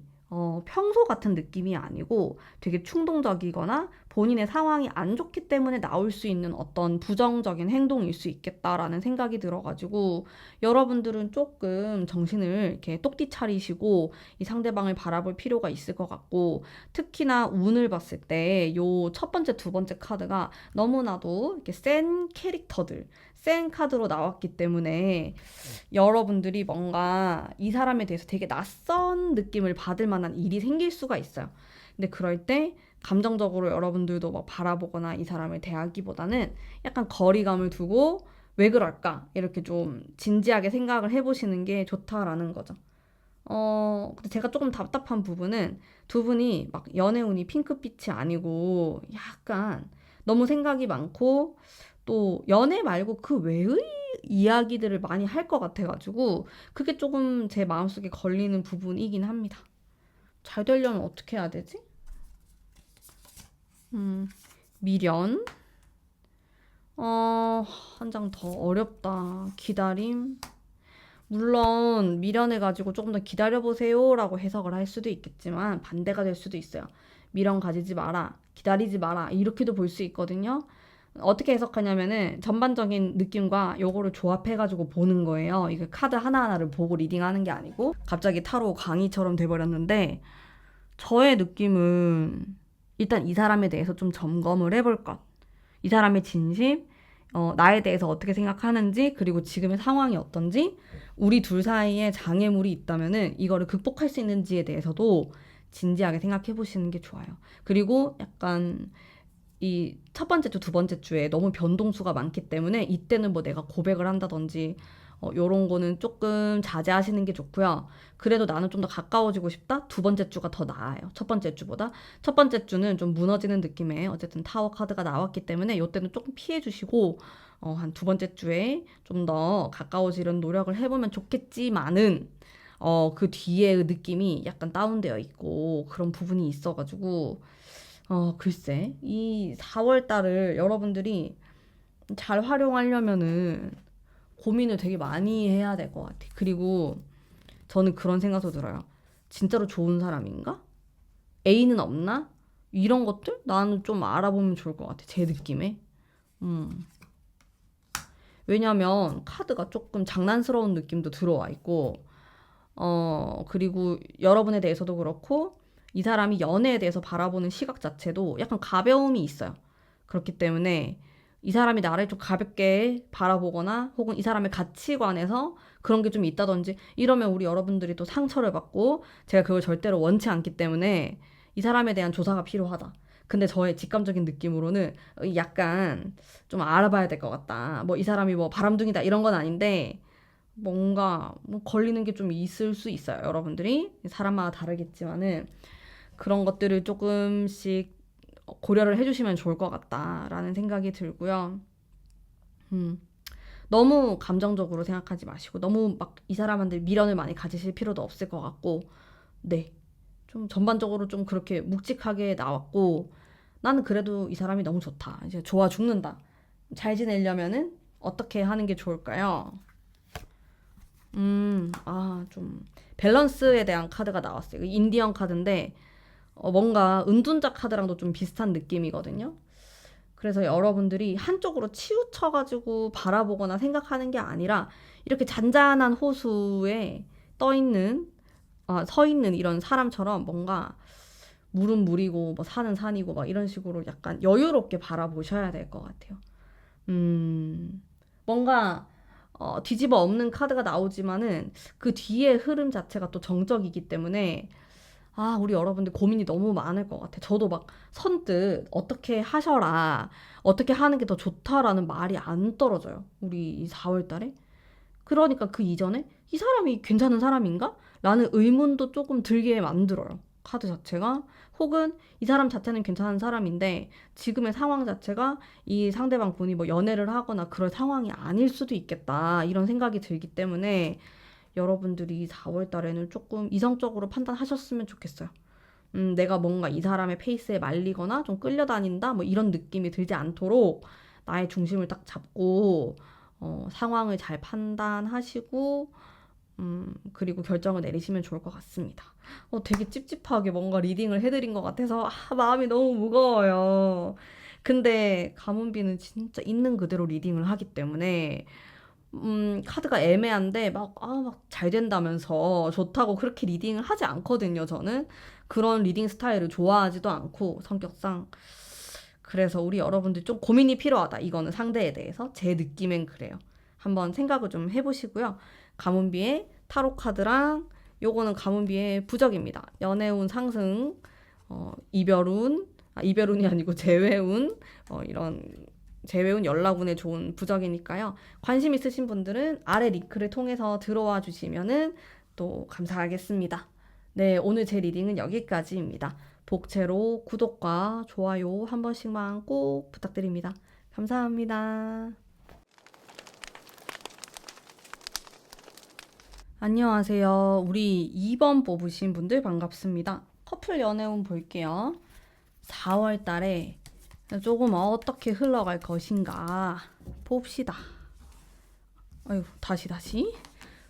평소 같은 느낌이 아니고 되게 충동적이거나 본인의 상황이 안 좋기 때문에 나올 수 있는 어떤 부정적인 행동일 수 있겠다라는 생각이 들어가지고 여러분들은 조금 정신을 이렇게 똑띠 차리시고 이 상대방을 바라볼 필요가 있을 것 같고 특히나 운을 봤을 때 요 첫 번째, 두 번째 카드가 너무나도 이렇게 센 캐릭터들, 센 카드로 나왔기 때문에 여러분들이 뭔가 이 사람에 대해서 되게 낯선 느낌을 받을 만한 일이 생길 수가 있어요. 근데 그럴 때 감정적으로 여러분들도 막 바라보거나 이 사람을 대하기보다는 약간 거리감을 두고 왜 그럴까? 이렇게 좀 진지하게 생각을 해보시는 게 좋다라는 거죠. 근데 제가 조금 답답한 부분은 두 분이 막 연애운이 핑크빛이 아니고 약간 너무 생각이 많고 또 연애 말고 그 외의 이야기들을 많이 할 것 같아가지고 그게 조금 제 마음속에 걸리는 부분이긴 합니다. 잘 되려면 어떻게 해야 되지? 미련. 한 장 더 어렵다. 기다림. 물론 미련해가지고 조금 더 기다려보세요라고 해석을 할 수도 있겠지만 반대가 될 수도 있어요. 미련 가지지 마라, 기다리지 마라 이렇게도 볼 수 있거든요. 어떻게 해석하냐면은 전반적인 느낌과 요거를 조합해가지고 보는 거예요. 이게 카드 하나하나를 보고 리딩하는 게 아니고 갑자기 타로 강의처럼 돼버렸는데 저의 느낌은 일단 이 사람에 대해서 좀 점검을 해볼 것. 이 사람의 진심, 나에 대해서 어떻게 생각하는지, 그리고 지금의 상황이 어떤지, 우리 둘 사이에 장애물이 있다면은 이거를 극복할 수 있는지에 대해서도 진지하게 생각해 보시는 게 좋아요. 그리고 약간 이 첫 번째 주, 두 번째 주에 너무 변동수가 많기 때문에 이때는 뭐 내가 고백을 한다든지 요런 거는 조금 자제하시는 게 좋고요. 그래도 나는 좀 더 가까워지고 싶다? 두 번째 주가 더 나아요. 첫 번째 주보다. 첫 번째 주는 좀 무너지는 느낌의 어쨌든 타워 카드가 나왔기 때문에 요때는 조금 피해 주시고 한 두 번째 주에 좀 더 가까워지려는 노력을 해보면 좋겠지만은 그 뒤에 느낌이 약간 다운되어 있고 그런 부분이 있어가지고 글쎄 이 4월 달을 여러분들이 잘 활용하려면은 고민을 되게 많이 해야 될 것 같아. 그리고 저는 그런 생각도 들어요. 진짜로 좋은 사람인가? 애인은 없나? 이런 것들 나는 좀 알아보면 좋을 것 같아. 제 느낌에. 음. 왜냐면 카드가 조금 장난스러운 느낌도 들어와 있고, 그리고 여러분에 대해서도 그렇고, 이 사람이 연애에 대해서 바라보는 시각 자체도 약간 가벼움이 있어요. 그렇기 때문에 이 사람이 나를 좀 가볍게 바라보거나 혹은 이 사람의 가치관에서 그런 게 좀 있다든지 이러면 우리 여러분들이 또 상처를 받고 제가 그걸 절대로 원치 않기 때문에 이 사람에 대한 조사가 필요하다. 근데 저의 직감적인 느낌으로는 약간 좀 알아봐야 될 것 같다. 뭐 이 사람이 뭐 바람둥이다 이런 건 아닌데 뭔가 뭐 걸리는 게 좀 있을 수 있어요. 여러분들이 사람마다 다르겠지만은 그런 것들을 조금씩 고려를 해주시면 좋을 것 같다라는 생각이 들고요. 음, 너무 감정적으로 생각하지 마시고 너무 막 이 사람한테 미련을 많이 가지실 필요도 없을 것 같고 네. 좀 전반적으로 좀 그렇게 묵직하게 나왔고 나는 그래도 이 사람이 너무 좋다. 이제 좋아 죽는다. 잘 지내려면은 어떻게 하는 게 좋을까요? 좀 밸런스에 대한 카드가 나왔어요. 인디언 카드인데 뭔가 은둔자 카드랑도 좀 비슷한 느낌이거든요. 그래서 여러분들이 한쪽으로 치우쳐가지고 바라보거나 생각하는 게 아니라 이렇게 잔잔한 호수에 떠 있는, 서 있는 이런 사람처럼 뭔가 물은 물이고 뭐 산은 산이고 막 이런 식으로 약간 여유롭게 바라보셔야 될 것 같아요. 뭔가 뒤집어 엎는 카드가 나오지만은 그 뒤에 흐름 자체가 또 정적이기 때문에 우리 여러분들 고민이 너무 많을 것 같아. 저도 막 선뜻 어떻게 하셔라, 어떻게 하는 게 더 좋다라는 말이 안 떨어져요. 우리 이 4월 달에. 그러니까 그 이전에 이 사람이 괜찮은 사람인가? 라는 의문도 조금 들게 만들어요. 카드 자체가. 혹은 이 사람 자체는 괜찮은 사람인데 지금의 상황 자체가 이 상대방 분이 뭐 연애를 하거나 그럴 상황이 아닐 수도 있겠다. 이런 생각이 들기 때문에 여러분들이 4월 달에는 조금 이성적으로 판단하셨으면 좋겠어요. 내가 뭔가 이 사람의 페이스에 말리거나 좀 끌려다닌다 뭐 이런 느낌이 들지 않도록 나의 중심을 딱 잡고 상황을 잘 판단하시고 그리고 결정을 내리시면 좋을 것 같습니다. 되게 찝찝하게 뭔가 리딩을 해드린 것 같아서 마음이 너무 무거워요. 근데 가문비는 진짜 있는 그대로 리딩을 하기 때문에 카드가 애매한데 막 잘 된다면서 좋다고 그렇게 리딩을 하지 않거든요, 저는. 그런 리딩 스타일을 좋아하지도 않고, 성격상. 그래서 우리 여러분들 좀 고민이 필요하다. 이거는 상대에 대해서. 제 느낌엔 그래요. 한번 생각을 좀 해보시고요. 가문비의 타로 카드랑 요거는 가문비의 부적입니다. 연애운 상승, 이별운, 이별운이 아니고 재회운, 이런 재회운 연락운에 좋은 부적이니까요. 관심 있으신 분들은 아래 링크를 통해서 들어와 주시면은 또 감사하겠습니다. 네, 오늘 제 리딩은 여기까지입니다. 복채로 구독과 좋아요 한 번씩만 꼭 부탁드립니다. 감사합니다. 안녕하세요. 우리 2번 뽑으신 분들 반갑습니다. 커플 연애운 볼게요. 4월 달에 조금 어떻게 흘러갈 것인가 봅시다. 아유, 다시.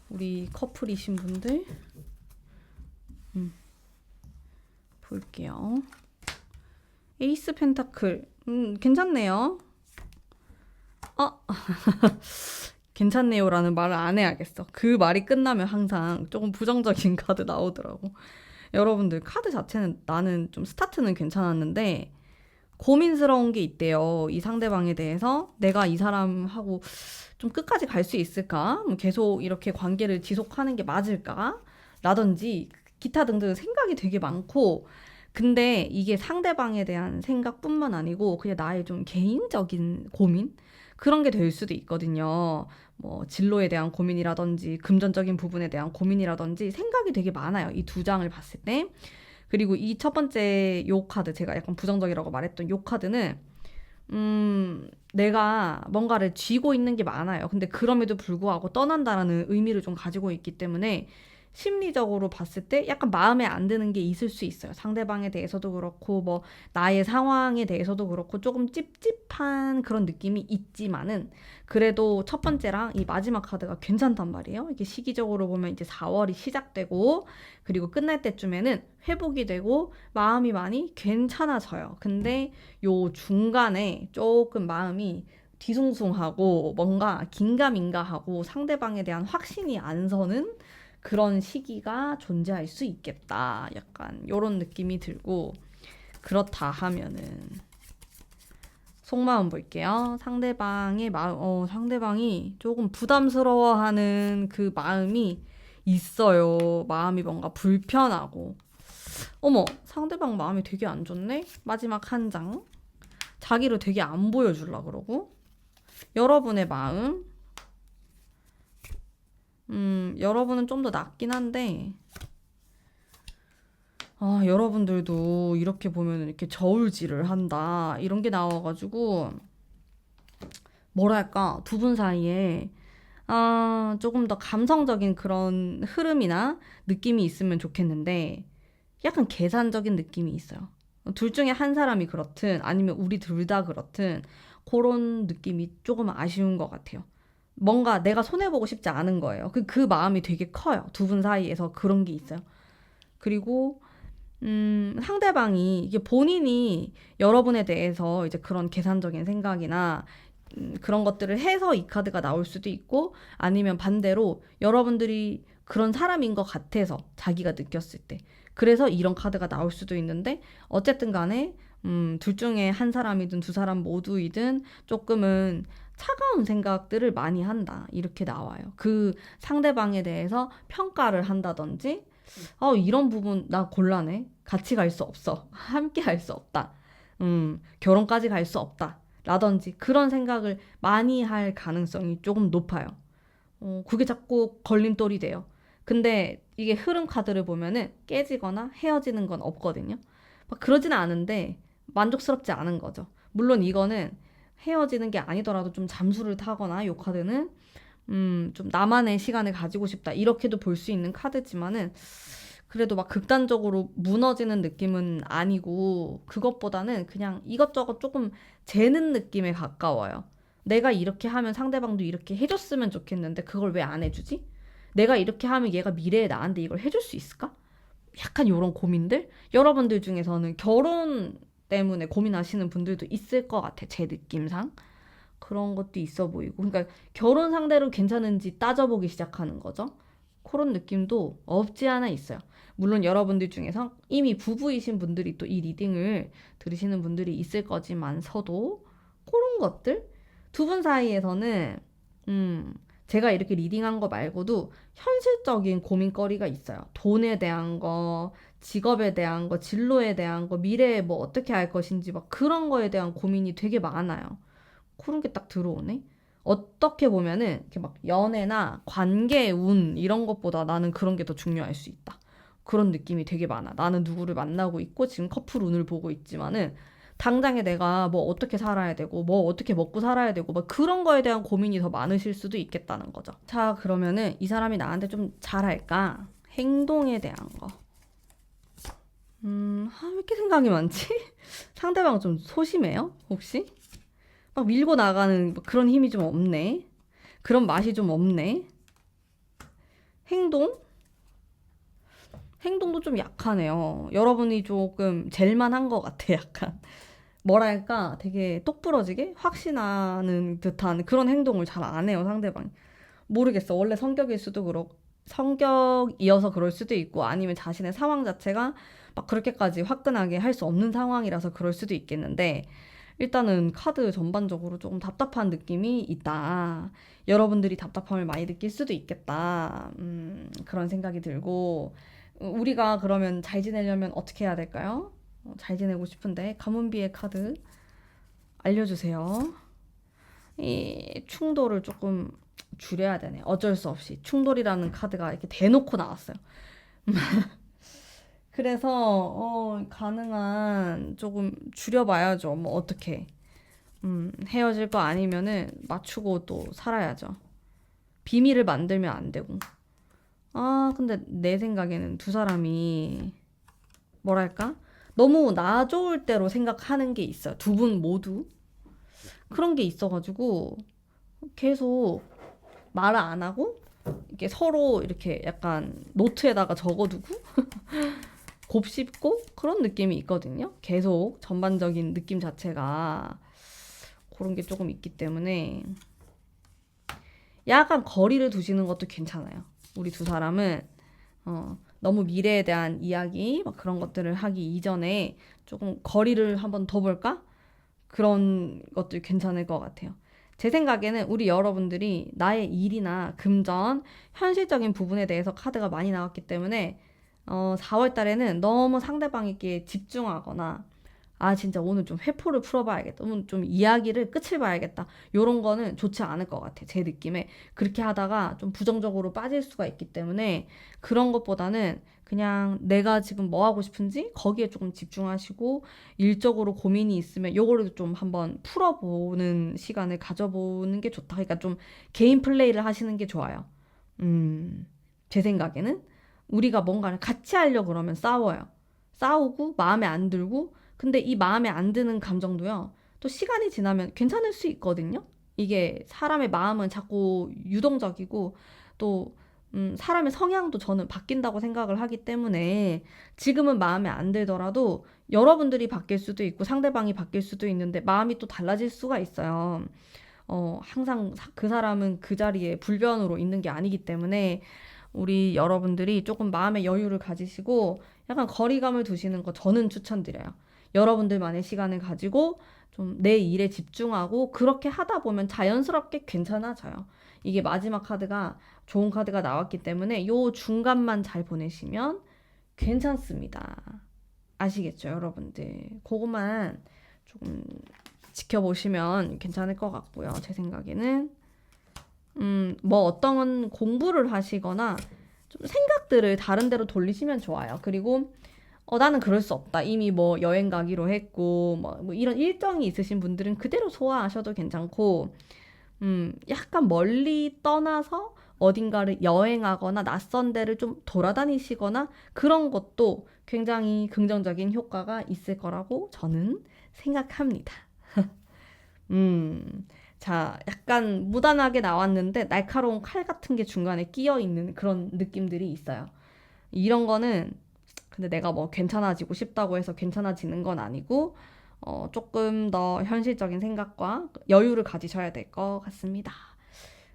우리 커플이신 분들 볼게요. 에이스 펜타클. 괜찮네요. 괜찮네요라는 말을 안 해야겠어. 그 말이 끝나면 항상 조금 부정적인 카드 나오더라고. 여러분들 카드 자체는 나는 좀 스타트는 괜찮았는데 고민스러운 게 있대요. 이 상대방에 대해서 내가 이 사람하고 좀 끝까지 갈 수 있을까? 뭐 계속 이렇게 관계를 지속하는 게 맞을까? 라든지 기타 등등 생각이 되게 많고 근데 이게 상대방에 대한 생각뿐만 아니고 그냥 나의 좀 개인적인 고민? 그런 게 될 수도 있거든요. 뭐 진로에 대한 고민이라든지 금전적인 부분에 대한 고민이라든지 생각이 되게 많아요. 이 두 장을 봤을 때. 그리고 이 첫 번째 요 카드 제가 약간 부정적이라고 말했던 요 카드는 내가 뭔가를 쥐고 있는 게 많아요. 근데 그럼에도 불구하고 떠난다라는 의미를 좀 가지고 있기 때문에 심리적으로 봤을 때 약간 마음에 안 드는 게 있을 수 있어요. 상대방에 대해서도 그렇고 뭐 나의 상황에 대해서도 그렇고 조금 찝찝한 그런 느낌이 있지만은 그래도 첫 번째랑 이 마지막 카드가 괜찮단 말이에요. 이게 시기적으로 보면 이제 4월이 시작되고 그리고 끝날 때쯤에는 회복이 되고 마음이 많이 괜찮아져요. 근데 요 중간에 조금 마음이 뒤숭숭하고 뭔가 긴가민가하고 상대방에 대한 확신이 안 서는 그런 시기가 존재할 수 있겠다. 약간 요런 느낌이 들고 그렇다 하면은 속마음 볼게요. 상대방의 마음, 상대방이 조금 부담스러워하는 그 마음이 있어요. 마음이 뭔가 불편하고. 어머, 상대방 마음이 되게 안 좋네? 마지막 한 장. 자기를 되게 안 보여주려 그러고. 여러분의 마음. 여러분은 좀 더 낫긴 한데, 여러분들도 이렇게 보면 이렇게 저울질을 한다. 이런 게 나와가지고, 뭐랄까, 두 분 사이에, 조금 더 감성적인 그런 흐름이나 느낌이 있으면 좋겠는데, 약간 계산적인 느낌이 있어요. 둘 중에 한 사람이 그렇든, 아니면 우리 둘 다 그렇든, 그런 느낌이 조금 아쉬운 것 같아요. 뭔가 내가 손해보고 싶지 않은 거예요. 그 마음이 되게 커요. 두 분 사이에서 그런 게 있어요. 그리고 상대방이 이게 본인이 여러분에 대해서 이제 그런 계산적인 생각이나 그런 것들을 해서 이 카드가 나올 수도 있고 아니면 반대로 여러분들이 그런 사람인 것 같아서 자기가 느꼈을 때 그래서 이런 카드가 나올 수도 있는데 어쨌든 간에 둘 중에 한 사람이든 두 사람 모두이든 조금은 차가운 생각들을 많이 한다. 이렇게 나와요. 그 상대방에 대해서 평가를 한다든지 이런 부분 나 곤란해. 같이 갈 수 없어. 함께 할 수 없다. 결혼까지 갈 수 없다. 라든지 그런 생각을 많이 할 가능성이 조금 높아요. 그게 자꾸 걸림돌이 돼요. 근데 이게 흐름 카드를 보면은 깨지거나 헤어지는 건 없거든요. 막 그러지는 않은데 만족스럽지 않은 거죠. 물론 이거는 헤어지는 게 아니더라도 좀 잠수를 타거나 이 카드는 좀 나만의 시간을 가지고 싶다. 이렇게도 볼 수 있는 카드지만은 그래도 막 극단적으로 무너지는 느낌은 아니고 그것보다는 그냥 이것저것 조금 재는 느낌에 가까워요. 내가 이렇게 하면 상대방도 이렇게 해줬으면 좋겠는데 그걸 왜 안 해주지? 내가 이렇게 하면 얘가 미래에 나한테 이걸 해줄 수 있을까? 약간 이런 고민들? 여러분들 중에서는 결혼 때문에 고민하시는 분들도 있을 것 같아. 제 느낌상. 그런 것도 있어 보이고. 그러니까 결혼 상대로 괜찮은지 따져보기 시작하는 거죠. 그런 느낌도 없지 않아 있어요. 물론 여러분들 중에서 이미 부부이신 분들이 또 이 리딩을 들으시는 분들이 있을 거지만서도 그런 것들 두 분 사이에서는 제가 이렇게 리딩한 거 말고도 현실적인 고민거리가 있어요. 돈에 대한 거, 직업에 대한 거, 진로에 대한 거, 미래에 뭐 어떻게 할 것인지 막 그런 거에 대한 고민이 되게 많아요. 그런 게 딱 들어오네. 어떻게 보면은 이렇게 막 연애나 관계 운 이런 것보다 나는 그런 게 더 중요할 수 있다. 그런 느낌이 되게 많아. 나는 누구를 만나고 있고 지금 커플 운을 보고 있지만은 당장에 내가 뭐 어떻게 살아야 되고 뭐 어떻게 먹고 살아야 되고 막 그런 거에 대한 고민이 더 많으실 수도 있겠다는 거죠. 자, 그러면은 이 사람이 나한테 좀 잘할까? 행동에 대한 거. 왜 이렇게 생각이 많지? 상대방 좀 소심해요? 혹시? 막 밀고 나가는 그런 힘이 좀 없네. 그런 맛이 좀 없네. 행동? 행동도 좀 약하네요. 여러분이 조금 젤만한 것 같아, 약간. 뭐랄까, 되게 똑부러지게 확신하는 듯한 그런 행동을 잘 안 해요, 상대방이. 모르겠어. 원래 성격일 수도 그렇고, 성격이어서 그럴 수도 있고, 아니면 자신의 상황 자체가 막 그렇게까지 화끈하게 할 수 없는 상황이라서 그럴 수도 있겠는데, 일단은 카드 전반적으로 조금 답답한 느낌이 있다. 여러분들이 답답함을 많이 느낄 수도 있겠다. 그런 생각이 들고, 우리가 그러면 잘 지내려면 어떻게 해야 될까요? 잘 지내고 싶은데, 가문비의 카드 알려주세요. 이 충돌을 조금 줄여야 되네. 어쩔 수 없이. 충돌이라는 카드가 이렇게 대놓고 나왔어요. 그래서, 가능한 조금 줄여봐야죠. 뭐, 어떻게. 헤어질 거 아니면은 맞추고 또 살아야죠. 비밀을 만들면 안 되고. 근데 내 생각에는 두 사람이, 뭐랄까? 너무 나 좋을 대로 생각하는 게 있어요. 두 분 모두. 그런 게 있어가지고, 계속 말을 안 하고, 이렇게 서로 이렇게 약간 노트에다가 적어두고, 곱씹고, 그런 느낌이 있거든요. 계속 전반적인 느낌 자체가 그런 게 조금 있기 때문에, 약간 거리를 두시는 것도 괜찮아요. 우리 두 사람은 너무 미래에 대한 이야기, 막 그런 것들을 하기 이전에 조금 거리를 한번 더 볼까? 그런 것도 괜찮을 것 같아요. 제 생각에는 우리 여러분들이 나의 일이나 금전, 현실적인 부분에 대해서 카드가 많이 나왔기 때문에 4월 달에는 너무 상대방에게 집중하거나 진짜 오늘 좀 회포를 풀어봐야겠다. 오늘 좀 이야기를 끝을 봐야겠다. 요런 거는 좋지 않을 것 같아. 제 느낌에. 그렇게 하다가 좀 부정적으로 빠질 수가 있기 때문에 그런 것보다는 그냥 내가 지금 뭐 하고 싶은지 거기에 조금 집중하시고 일적으로 고민이 있으면 요거를 좀 한번 풀어보는 시간을 가져보는 게 좋다. 그러니까 좀 개인 플레이를 하시는 게 좋아요. 제 생각에는 우리가 뭔가를 같이 하려고 그러면 싸워요. 싸우고 마음에 안 들고 근데 이 마음에 안 드는 감정도요. 또 시간이 지나면 괜찮을 수 있거든요. 이게 사람의 마음은 자꾸 유동적이고 또 사람의 성향도 저는 바뀐다고 생각을 하기 때문에 지금은 마음에 안 들더라도 여러분들이 바뀔 수도 있고 상대방이 바뀔 수도 있는데 마음이 또 달라질 수가 있어요. 항상 그 사람은 그 자리에 불변으로 있는 게 아니기 때문에 우리 여러분들이 조금 마음의 여유를 가지시고 약간 거리감을 두시는 거 저는 추천드려요. 여러분들만의 시간을 가지고 좀 내 일에 집중하고 그렇게 하다 보면 자연스럽게 괜찮아져요. 이게 마지막 카드가 좋은 카드가 나왔기 때문에 요 중간만 잘 보내시면 괜찮습니다. 아시겠죠, 여러분들? 그것만 조금 지켜보시면 괜찮을 것 같고요. 제 생각에는 뭐 어떤 공부를 하시거나 좀 생각들을 다른 데로 돌리시면 좋아요. 그리고 나는 그럴 수 없다. 이미 뭐 여행 가기로 했고, 뭐 이런 일정이 있으신 분들은 그대로 소화하셔도 괜찮고, 약간 멀리 떠나서 어딘가를 여행하거나 낯선 데를 좀 돌아다니시거나 그런 것도 굉장히 긍정적인 효과가 있을 거라고 저는 생각합니다. 자, 약간 무단하게 나왔는데 날카로운 칼 같은 게 중간에 끼어 있는 그런 느낌들이 있어요. 이런 거는 근데 내가 뭐 괜찮아지고 싶다고 해서 괜찮아지는 건 아니고 조금 더 현실적인 생각과 여유를 가지셔야 될 것 같습니다.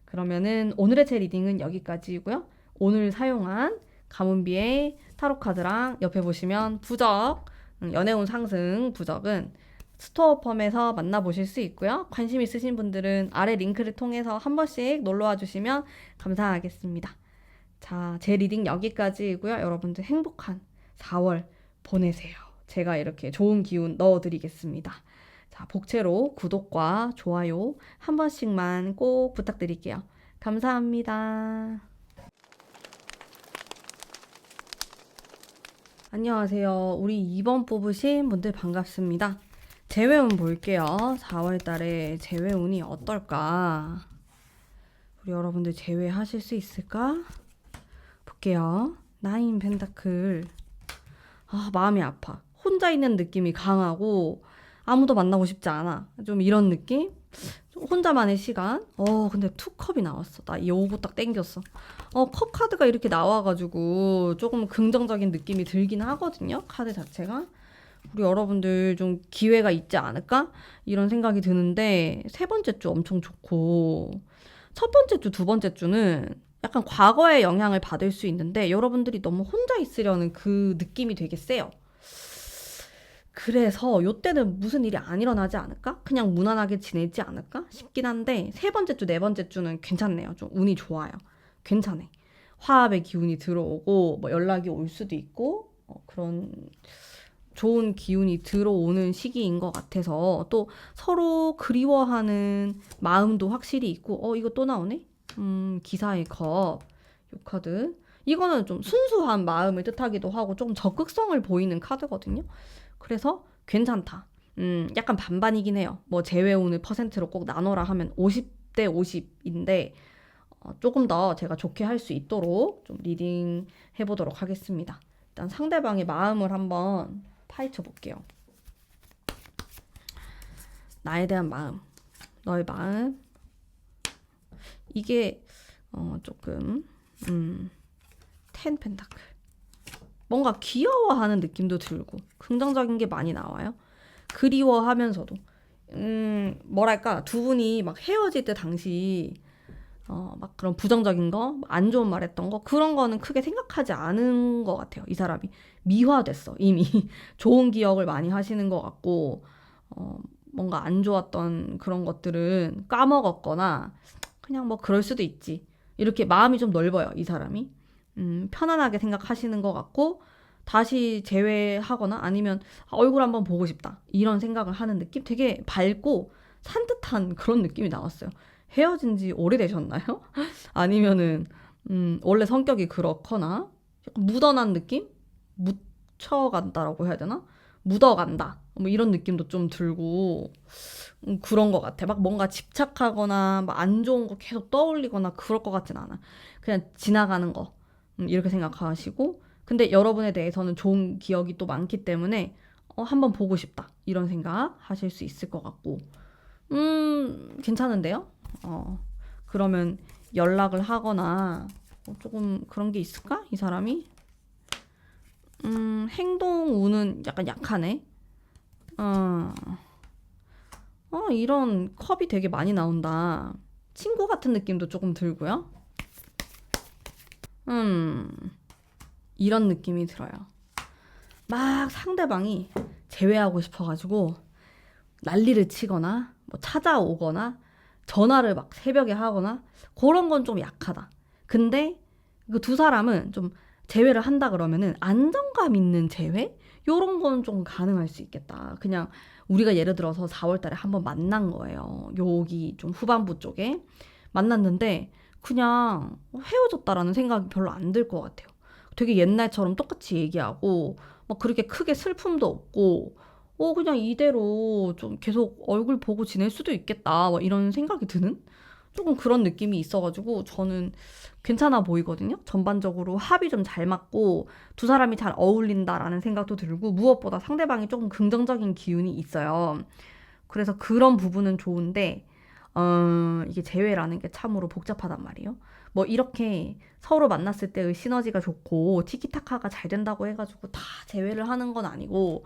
그러면은 오늘의 제 리딩은 여기까지고요. 오늘 사용한 가문비의 타로 카드랑 옆에 보시면 부적, 연애운 상승 부적은 스토어펌에서 만나보실 수 있고요. 관심 있으신 분들은 아래 링크를 통해서 한 번씩 놀러와 주시면 감사하겠습니다. 자, 제 리딩 여기까지이고요. 여러분들 행복한 4월 보내세요. 제가 이렇게 좋은 기운 넣어드리겠습니다. 자, 복채로 구독과 좋아요 한 번씩만 꼭 부탁드릴게요. 감사합니다. 안녕하세요. 우리 2번 뽑으신 분들 반갑습니다. 재회운 볼게요. 4월 달에 재회운이 어떨까? 우리 여러분들 재회하실 수 있을까? 볼게요. 나인 펜타클. 마음이 아파. 혼자 있는 느낌이 강하고 아무도 만나고 싶지 않아. 좀 이런 느낌? 좀 혼자만의 시간? 근데 투컵이 나왔어. 나 요거 딱 땡겼어. 컵 카드가 이렇게 나와가지고 조금 긍정적인 느낌이 들긴 하거든요. 카드 자체가. 우리 여러분들 좀 기회가 있지 않을까? 이런 생각이 드는데 세 번째 주 엄청 좋고 첫 번째 주, 두 번째 주는 약간 과거의 영향을 받을 수 있는데 여러분들이 너무 혼자 있으려는 그 느낌이 되게 세요. 그래서 요때는 무슨 일이 안 일어나지 않을까? 그냥 무난하게 지내지 않을까? 싶긴 한데 세 번째 주, 네 번째 주는 괜찮네요. 좀 운이 좋아요. 괜찮네. 화합의 기운이 들어오고 뭐 연락이 올 수도 있고 그런 좋은 기운이 들어오는 시기인 것 같아서 또 서로 그리워하는 마음도 확실히 있고 이거 또 나오네? 기사의 컵. 요 카드. 이거는 좀 순수한 마음을 뜻하기도 하고 조금 적극성을 보이는 카드거든요. 그래서 괜찮다. 약간 반반이긴 해요. 뭐 재회운을 퍼센트로 꼭 나눠라 하면 50대 50인데 조금 더 제가 좋게 할 수 있도록 좀 리딩 해보도록 하겠습니다. 일단 상대방의 마음을 한번 파헤쳐 볼게요. 나에 대한 마음, 너의 마음. 이게 조금 텐 펜타클. 뭔가 귀여워하는 느낌도 들고 긍정적인 게 많이 나와요. 그리워하면서도 뭐랄까 두 분이 막 헤어질 때 당시 막 그런 부정적인 거, 안 좋은 말 했던 거, 그런 거는 크게 생각하지 않은 것 같아요. 이 사람이. 미화됐어, 이미. 좋은 기억을 많이 하시는 것 같고, 어, 뭔가 안 좋았던 그런 것들은 까먹었거나, 그냥 뭐 그럴 수도 있지. 이렇게 마음이 좀 넓어요, 이 사람이. 편안하게 생각하시는 것 같고, 다시 재회하거나 아니면 얼굴 한번 보고 싶다. 이런 생각을 하는 느낌? 되게 밝고 산뜻한 그런 느낌이 나왔어요. 헤어진 지 오래되셨나요? 아니면은, 원래 성격이 그렇거나, 약간 묻어난 느낌? 묻혀간다라고 해야 되나? 묻어간다. 뭐 이런 느낌도 좀 들고, 그런 것 같아. 막 뭔가 집착하거나, 막 안 좋은 거 계속 떠올리거나 그럴 것 같진 않아. 그냥 지나가는 거. 이렇게 생각하시고, 근데 여러분에 대해서는 좋은 기억이 또 많기 때문에, 한번 보고 싶다. 이런 생각 하실 수 있을 것 같고, 괜찮은데요? 어, 그러면 연락을 하거나, 조금 그런 게 있을까? 이 사람이? 행동 운은 약간 약하네. 어, 이런 컵이 되게 많이 나온다. 친구 같은 느낌도 조금 들고요. 음, 이런 느낌이 들어요. 막 상대방이 제외하고 싶어가지고 난리를 치거나, 뭐 찾아오거나, 전화를 막 새벽에 하거나, 그런 건 좀 약하다. 근데 그 두 사람은 좀 제외를 한다 그러면은 안정감 있는 제외? 요런 건 좀 가능할 수 있겠다. 그냥 우리가 예를 들어서 4월 달에 한번 만난 거예요. 여기 좀 후반부 쪽에 만났는데 그냥 헤어졌다라는 생각이 별로 안 들 것 같아요. 되게 옛날처럼 똑같이 얘기하고 막 그렇게 크게 슬픔도 없고 그냥 이대로 좀 계속 얼굴 보고 지낼 수도 있겠다. 막 이런 생각이 드는 조금 그런 느낌이 있어가지고 저는 괜찮아 보이거든요. 전반적으로 합이 좀 잘 맞고 두 사람이 잘 어울린다라는 생각도 들고 무엇보다 상대방이 조금 긍정적인 기운이 있어요. 그래서 그런 부분은 좋은데 이게 재회라는 게 참으로 복잡하단 말이에요. 뭐 이렇게 서로 만났을 때의 시너지가 좋고 티키타카가 잘 된다고 해가지고 다 재회를 하는 건 아니고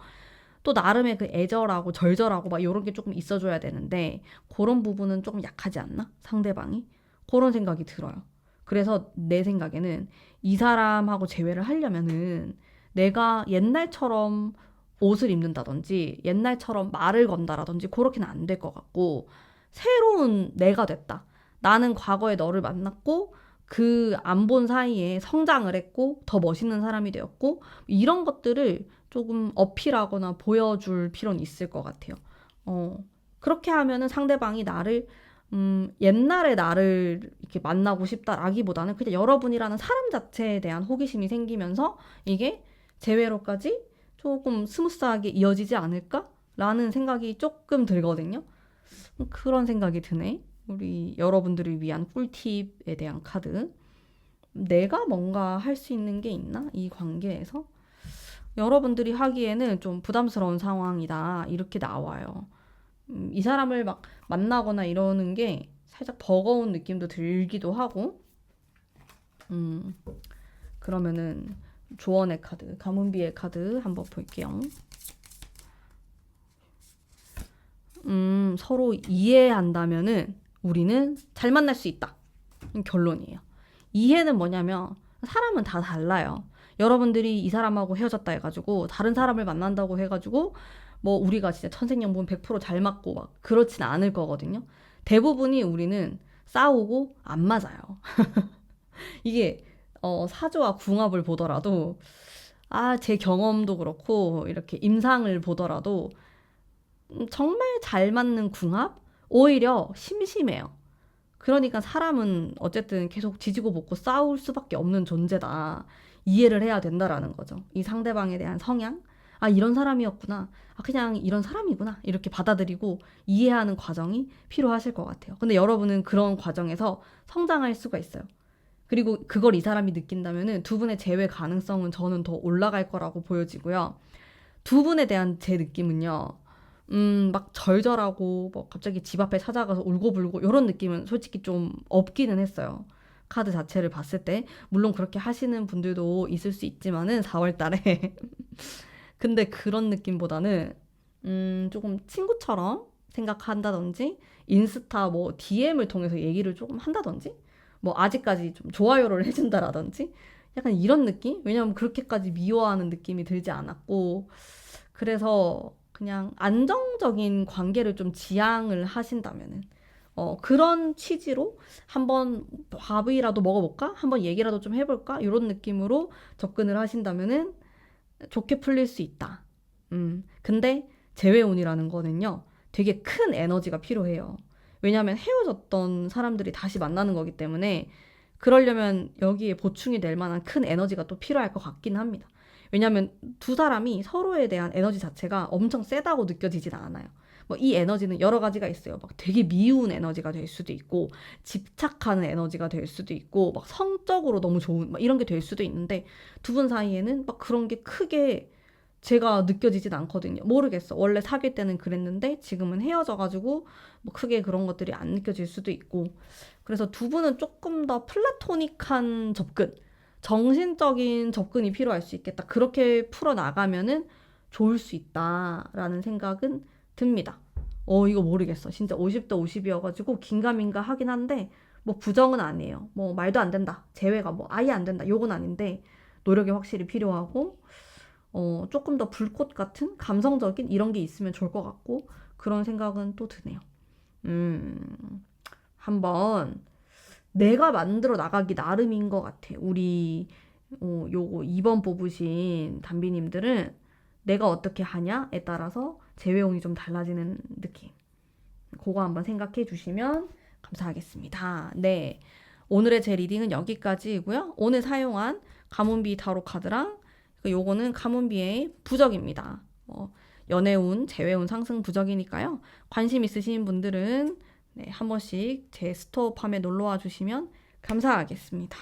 또 나름의 그 애절하고 절절하고 막 이런 게 조금 있어줘야 되는데 그런 부분은 조금 약하지 않나? 상대방이? 그런 생각이 들어요. 그래서 내 생각에는 이 사람하고 재회를 하려면은 내가 옛날처럼 옷을 입는다든지 옛날처럼 말을 건다라든지 그렇게는 안 될 것 같고 새로운 내가 됐다. 나는 과거에 너를 만났고 그 안 본 사이에 성장을 했고 더 멋있는 사람이 되었고 이런 것들을 조금 어필하거나 보여줄 필요는 있을 것 같아요. 그렇게 하면은 상대방이 나를 옛날의 나를 이렇게 만나고 싶다라기보다는 그냥 여러분이라는 사람 자체에 대한 호기심이 생기면서 이게 재회로까지 조금 스무스하게 이어지지 않을까라는 생각이 조금 들거든요. 그런 생각이 드네. 우리 여러분들을 위한 꿀팁에 대한 카드. 내가 뭔가 할 수 있는 게 있나? 이 관계에서? 여러분들이 하기에는 좀 부담스러운 상황이다. 이렇게 나와요. 이 사람을 막 만나거나 이러는 게 살짝 버거운 느낌도 들기도 하고, 음, 그러면은 조언의 카드, 가문비의 카드 한번 볼게요. 서로 이해한다면은 우리는 잘 만날 수 있다. 결론이에요. 이해는 뭐냐면 사람은 다 달라요. 여러분들이 이 사람하고 헤어졌다 해가지고 다른 사람을 만난다고 해가지고 뭐 우리가 진짜 천생연분 100%잘 맞고 막 그렇진 않을 거거든요. 대부분이 우리는 싸우고 안 맞아요. 이게 사조와 궁합을 보더라도 제 경험도 그렇고 이렇게 임상을 보더라도 정말 잘 맞는 궁합? 오히려 심심해요. 그러니까 사람은 어쨌든 계속 지지고 볶고 싸울 수밖에 없는 존재다. 이해를 해야 된다라는 거죠. 이 상대방에 대한 성향? 이런 사람이었구나. 그냥 이런 사람이구나. 이렇게 받아들이고 이해하는 과정이 필요하실 것 같아요. 근데 여러분은 그런 과정에서 성장할 수가 있어요. 그리고 그걸 이 사람이 느낀다면은 두 분의 재회 가능성은 저는 더 올라갈 거라고 보여지고요. 두 분에 대한 제 느낌은요. 막 절절하고 뭐 갑자기 집 앞에 찾아가서 울고불고 이런 느낌은 솔직히 좀 없기는 했어요. 카드 자체를 봤을 때 물론 그렇게 하시는 분들도 있을 수 있지만은 4월 달에 근데 그런 느낌보다는 조금 친구처럼 생각한다든지 인스타 뭐 DM을 통해서 얘기를 조금 한다든지 뭐 아직까지 좀 좋아요를 해준다라든지 약간 이런 느낌? 왜냐면 그렇게까지 미워하는 느낌이 들지 않았고 그래서 그냥 안정적인 관계를 좀 지향을 하신다면은 그런 취지로 한번 밥이라도 먹어볼까? 한번 얘기라도 좀 해볼까? 이런 느낌으로 접근을 하신다면은 좋게 풀릴 수 있다. 근데 재회운이라는 거는요, 되게 큰 에너지가 필요해요. 왜냐하면 헤어졌던 사람들이 다시 만나는 거기 때문에 그러려면 여기에 보충이 될 만한 큰 에너지가 또 필요할 것 같긴 합니다. 왜냐하면 두 사람이 서로에 대한 에너지 자체가 엄청 세다고 느껴지진 않아요. 뭐 이 에너지는 여러 가지가 있어요. 막 되게 미운 에너지가 될 수도 있고, 집착하는 에너지가 될 수도 있고, 막 성적으로 너무 좋은, 막 이런 게 될 수도 있는데, 두 분 사이에는 막 그런 게 크게 제가 느껴지진 않거든요. 모르겠어. 원래 사귈 때는 그랬는데, 지금은 헤어져가지고, 뭐 크게 그런 것들이 안 느껴질 수도 있고. 그래서 두 분은 조금 더 플라토닉한 접근, 정신적인 접근이 필요할 수 있겠다. 그렇게 풀어나가면은 좋을 수 있다라는 생각은 듭니다. 이거 모르겠어. 진짜 50대 50이어가지고 긴가민가 하긴 한데, 뭐 부정은 아니에요. 뭐 말도 안 된다. 재회가 뭐 아예 안 된다. 요건 아닌데, 노력이 확실히 필요하고, 조금 더 불꽃 같은 감성적인 이런 게 있으면 좋을 것 같고, 그런 생각은 또 드네요. 한번 내가 만들어 나가기 나름인 것 같아. 우리 요거 2번 뽑으신 담비님들은 내가 어떻게 하냐에 따라서 재회운이 좀 달라지는 느낌. 그거 한번 생각해 주시면 감사하겠습니다. 네. 오늘의 제 리딩은 여기까지이고요. 오늘 사용한 가문비 타로 카드랑 요거는 가문비의 부적입니다. 연애운, 재회운, 상승 부적이니까요. 관심 있으신 분들은 네, 한 번씩 제 스토어팜에 놀러와 주시면 감사하겠습니다.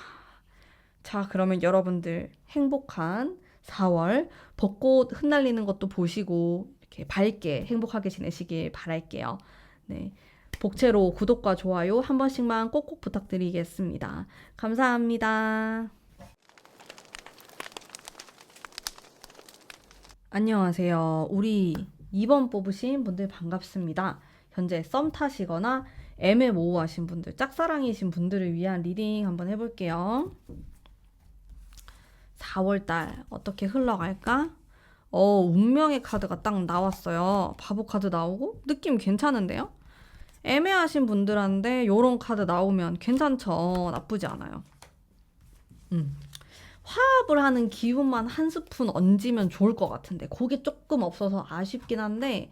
자, 그러면 여러분들 행복한 4월 벚꽃 흩날리는 것도 보시고 이렇게 밝게 행복하게 지내시길 바랄게요. 네. 복채로 구독과 좋아요 한 번씩만 꼭꼭 부탁드리겠습니다. 감사합니다. 안녕하세요. 우리 2번 뽑으신 분들 반갑습니다. 현재 썸 타시거나 애매모호하신 분들, 짝사랑이신 분들을 위한 리딩 한번 해볼게요. 4월달 어떻게 흘러갈까? 운명의 카드가 딱 나왔어요. 바보 카드 나오고 느낌 괜찮은데요? 애매하신 분들한테 요런 카드 나오면 괜찮죠. 나쁘지 않아요. 화합을 하는 기운만 한 스푼 얹으면 좋을 것 같은데 그게 조금 없어서 아쉽긴 한데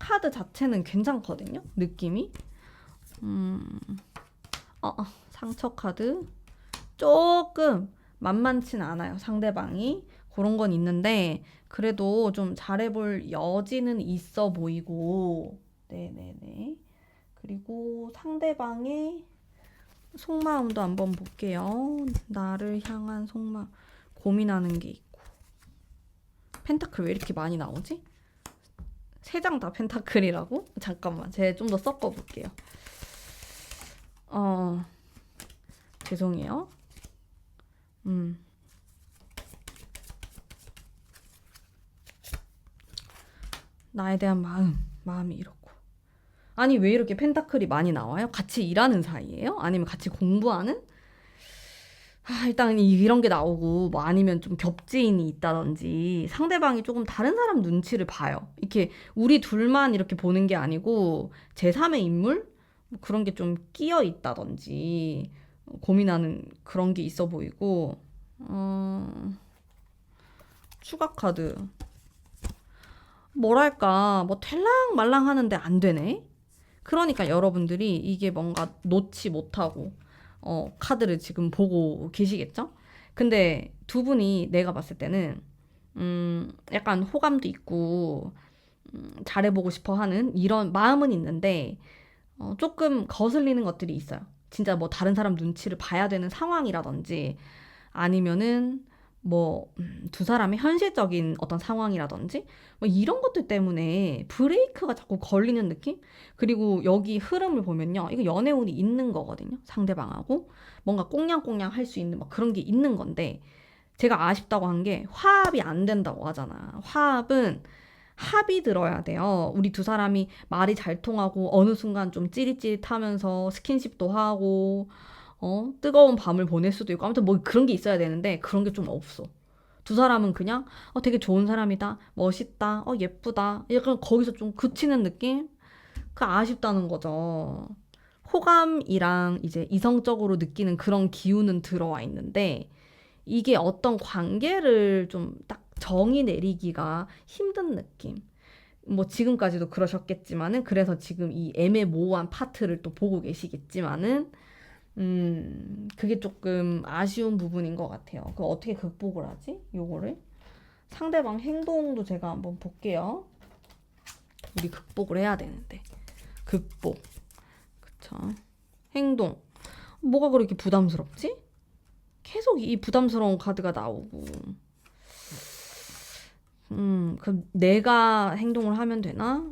카드 자체는 괜찮거든요. 느낌이. 상처 카드 조금 만만치 않아요. 상대방이 그런 건 있는데 그래도 좀 잘해볼 여지는 있어 보이고 네네네. 그리고 상대방의 속마음도 한번 볼게요. 나를 향한 속마음 고민하는 게 있고 펜타클 왜 이렇게 많이 나오지? 3장 다 펜타클이라고? 잠깐만 제가 좀 더 섞어 볼게요. 죄송해요. 나에 대한 마음이 이렇고. 아니, 왜 이렇게 펜타클이 많이 나와요? 같이 일하는 사이예요? 아니면 같이 공부하는? 일단 이런 게 나오고, 뭐 아니면 좀 겹지인이 있다든지, 상대방이 조금 다른 사람 눈치를 봐요. 이렇게 우리 둘만 이렇게 보는 게 아니고, 제3의 인물? 뭐 그런 게 좀 끼어 있다든지, 고민하는 그런 게 있어 보이고, 추가 카드. 뭐랄까, 뭐 될랑 말랑 하는데 안 되네? 그러니까 여러분들이 이게 뭔가 놓지 못하고, 카드를 지금 보고 계시겠죠? 근데 두 분이 내가 봤을 때는, 약간 호감도 있고, 잘해보고 싶어 하는 이런 마음은 있는데, 조금 거슬리는 것들이 있어요. 진짜 뭐 다른 사람 눈치를 봐야 되는 상황이라든지, 아니면은 뭐 두 사람의 현실적인 어떤 상황이라든지 뭐 이런 것들 때문에 브레이크가 자꾸 걸리는 느낌? 그리고 여기 흐름을 보면요. 이거 연애운이 있는 거거든요. 상대방하고 뭔가 꽁냥꽁냥 할 수 있는 막 그런 게 있는 건데 제가 아쉽다고 한 게 화합이 안 된다고 하잖아. 화합은 합이 들어야 돼요. 우리 두 사람이 말이 잘 통하고 어느 순간 좀 찌릿찌릿하면서 스킨십도 하고 뜨거운 밤을 보낼 수도 있고 아무튼 뭐 그런 게 있어야 되는데 그런 게 좀 없어. 두 사람은 그냥 되게 좋은 사람이다, 멋있다, 예쁘다 약간 거기서 좀 그치는 느낌? 그 아쉽다는 거죠. 호감이랑 이제 이성적으로 느끼는 그런 기운은 들어와 있는데 이게 어떤 관계를 좀 딱 정의 내리기가 힘든 느낌. 뭐 지금까지도 그러셨겠지만은 그래서 지금 이 애매모호한 파트를 또 보고 계시겠지만은 그게 조금 아쉬운 부분인 것 같아요. 그럼 어떻게 극복을 하지? 요거를 상대방 행동도 제가 한번 볼게요. 우리 극복을 해야 되는데 극복 그쵸? 행동 뭐가 그렇게 부담스럽지? 계속 이 부담스러운 카드가 나오고 그럼 내가 행동을 하면 되나?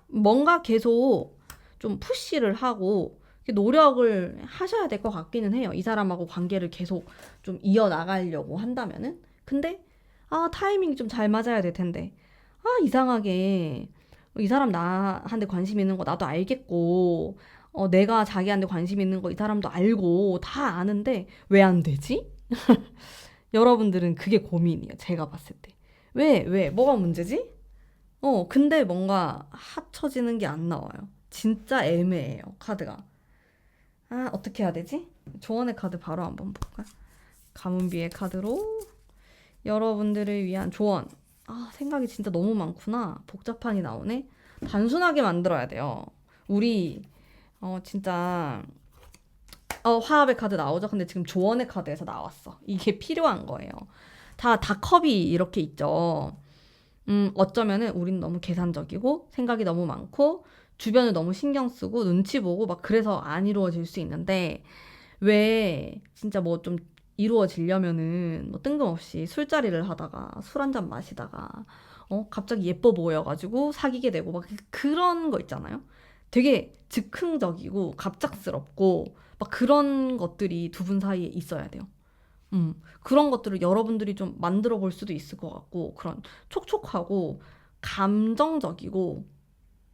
뭔가 계속 좀 푸시를 하고 노력을 하셔야 될 것 같기는 해요. 이 사람하고 관계를 계속 좀 이어나가려고 한다면은. 근데, 타이밍이 좀 잘 맞아야 될 텐데. 이상하게, 이 사람 나한테 관심 있는 거 나도 알겠고, 내가 자기한테 관심 있는 거 이 사람도 알고, 다 아는데, 왜 안 되지? 여러분들은 그게 고민이에요. 제가 봤을 때. 왜? 뭐가 문제지? 근데 뭔가 합쳐지는 게 안 나와요. 진짜 애매해요, 카드가. 어떻게 해야 되지? 조언의 카드 바로 한번 볼까? 가문비의 카드로 여러분들을 위한 조언. 생각이 진짜 너무 많구나. 복잡한이 나오네. 단순하게 만들어야 돼요. 우리 진짜 화합의 카드 나오죠? 근데 지금 조언의 카드에서 나왔어. 이게 필요한 거예요. 다 컵이 이렇게 있죠. 어쩌면은 우린 너무 계산적이고 생각이 너무 많고 주변을 너무 신경 쓰고 눈치 보고 막 그래서 안 이루어질 수 있는데 왜 진짜 뭐 좀 이루어지려면은 뭐 뜬금없이 술자리를 하다가 술 한 잔 마시다가 갑자기 예뻐 보여가지고 사귀게 되고 막 그런 거 있잖아요. 되게 즉흥적이고 갑작스럽고 막 그런 것들이 두 분 사이에 있어야 돼요. 그런 것들을 여러분들이 좀 만들어 볼 수도 있을 것 같고, 그런 촉촉하고, 감정적이고,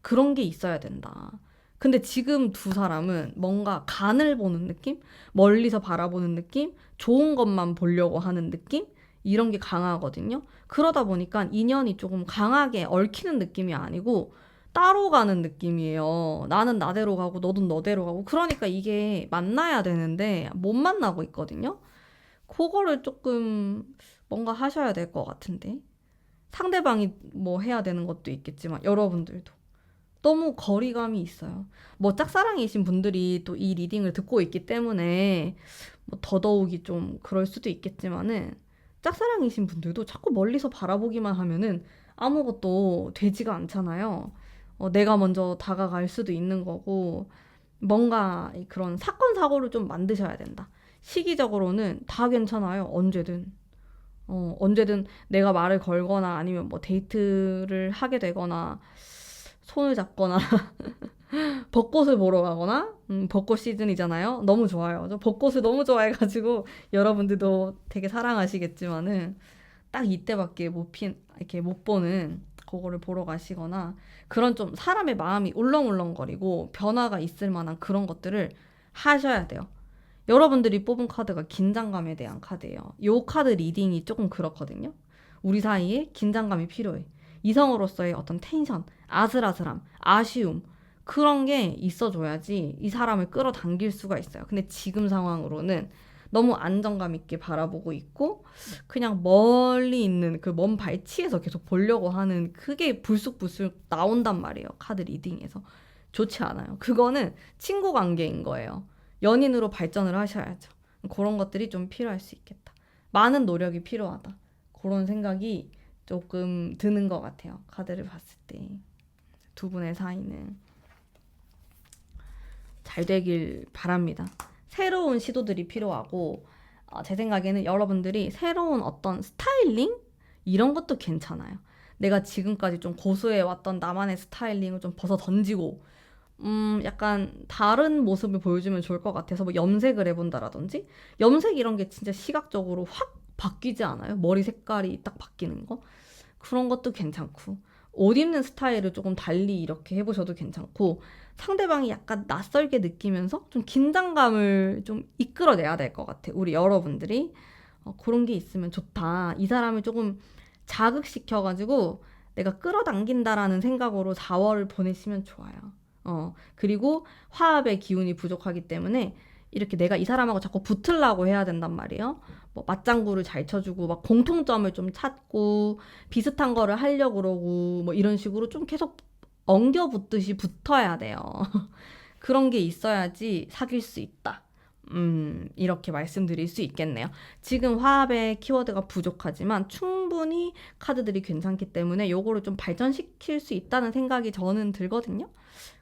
그런 게 있어야 된다. 근데 지금 두 사람은 뭔가 간을 보는 느낌? 멀리서 바라보는 느낌? 좋은 것만 보려고 하는 느낌? 이런 게 강하거든요. 그러다 보니까 인연이 조금 강하게 얽히는 느낌이 아니고, 따로 가는 느낌이에요. 나는 나대로 가고, 너는 너대로 가고. 그러니까 이게 만나야 되는데, 못 만나고 있거든요. 그거를 조금 뭔가 하셔야 될 것 같은데. 상대방이 뭐 해야 되는 것도 있겠지만 여러분들도 너무 거리감이 있어요. 뭐 짝사랑이신 분들이 또 이 리딩을 듣고 있기 때문에 뭐 더더욱이 좀 그럴 수도 있겠지만은 짝사랑이신 분들도 자꾸 멀리서 바라보기만 하면은 아무것도 되지가 않잖아요. 내가 먼저 다가갈 수도 있는 거고 뭔가 그런 사건 사고를 좀 만드셔야 된다. 시기적으로는 다 괜찮아요. 언제든. 언제든 내가 말을 걸거나 아니면 뭐 데이트를 하게 되거나 손을 잡거나 벚꽃을 보러 가거나 벚꽃 시즌이잖아요. 너무 좋아요. 저 벚꽃을 너무 좋아해가지고 여러분들도 되게 사랑하시겠지만은 딱 이때밖에 이렇게 못 보는 그거를 보러 가시거나 그런 좀 사람의 마음이 울렁울렁거리고 변화가 있을 만한 그런 것들을 하셔야 돼요. 여러분들이 뽑은 카드가 긴장감에 대한 카드예요. 요 카드 리딩이 조금 그렇거든요. 우리 사이에 긴장감이 필요해. 이성으로서의 어떤 텐션, 아슬아슬함, 아쉬움 그런 게 있어줘야지 이 사람을 끌어당길 수가 있어요. 근데 지금 상황으로는 너무 안정감 있게 바라보고 있고 그냥 멀리 있는 그 먼 발치에서 계속 보려고 하는 그게 불쑥불쑥 나온단 말이에요. 카드 리딩에서. 좋지 않아요. 그거는 친구 관계인 거예요. 연인으로 발전을 하셔야죠. 그런 것들이 좀 필요할 수 있겠다. 많은 노력이 필요하다. 그런 생각이 조금 드는 것 같아요. 카드를 봤을 때. 두 분의 사이는 잘 되길 바랍니다. 새로운 시도들이 필요하고, 제 생각에는 여러분들이 새로운 어떤 스타일링? 이런 것도 괜찮아요. 내가 지금까지 좀 고수해왔던 나만의 스타일링을 좀 벗어 던지고, 약간 다른 모습을 보여주면 좋을 것 같아서 뭐 염색을 해본다라든지 염색 이런 게 진짜 시각적으로 확 바뀌지 않아요? 머리 색깔이 딱 바뀌는 거? 그런 것도 괜찮고 옷 입는 스타일을 조금 달리 이렇게 해보셔도 괜찮고 상대방이 약간 낯설게 느끼면서 좀 긴장감을 좀 이끌어내야 될 것 같아. 우리 여러분들이 그런 게 있으면 좋다. 이 사람을 조금 자극시켜가지고 내가 끌어당긴다라는 생각으로 4월을 보내시면 좋아요. 그리고 화합의 기운이 부족하기 때문에 이렇게 내가 이 사람하고 자꾸 붙으려고 해야 된단 말이에요. 뭐 맞장구를 잘 쳐주고 막 공통점을 좀 찾고 비슷한 거를 하려고 그러고 뭐 이런 식으로 좀 계속 엉겨 붙듯이 붙어야 돼요. 그런 게 있어야지 사귈 수 있다. 이렇게 말씀드릴 수 있겠네요. 지금 화합의 키워드가 부족하지만 충분히 카드들이 괜찮기 때문에 요거를 좀 발전시킬 수 있다는 생각이 저는 들거든요.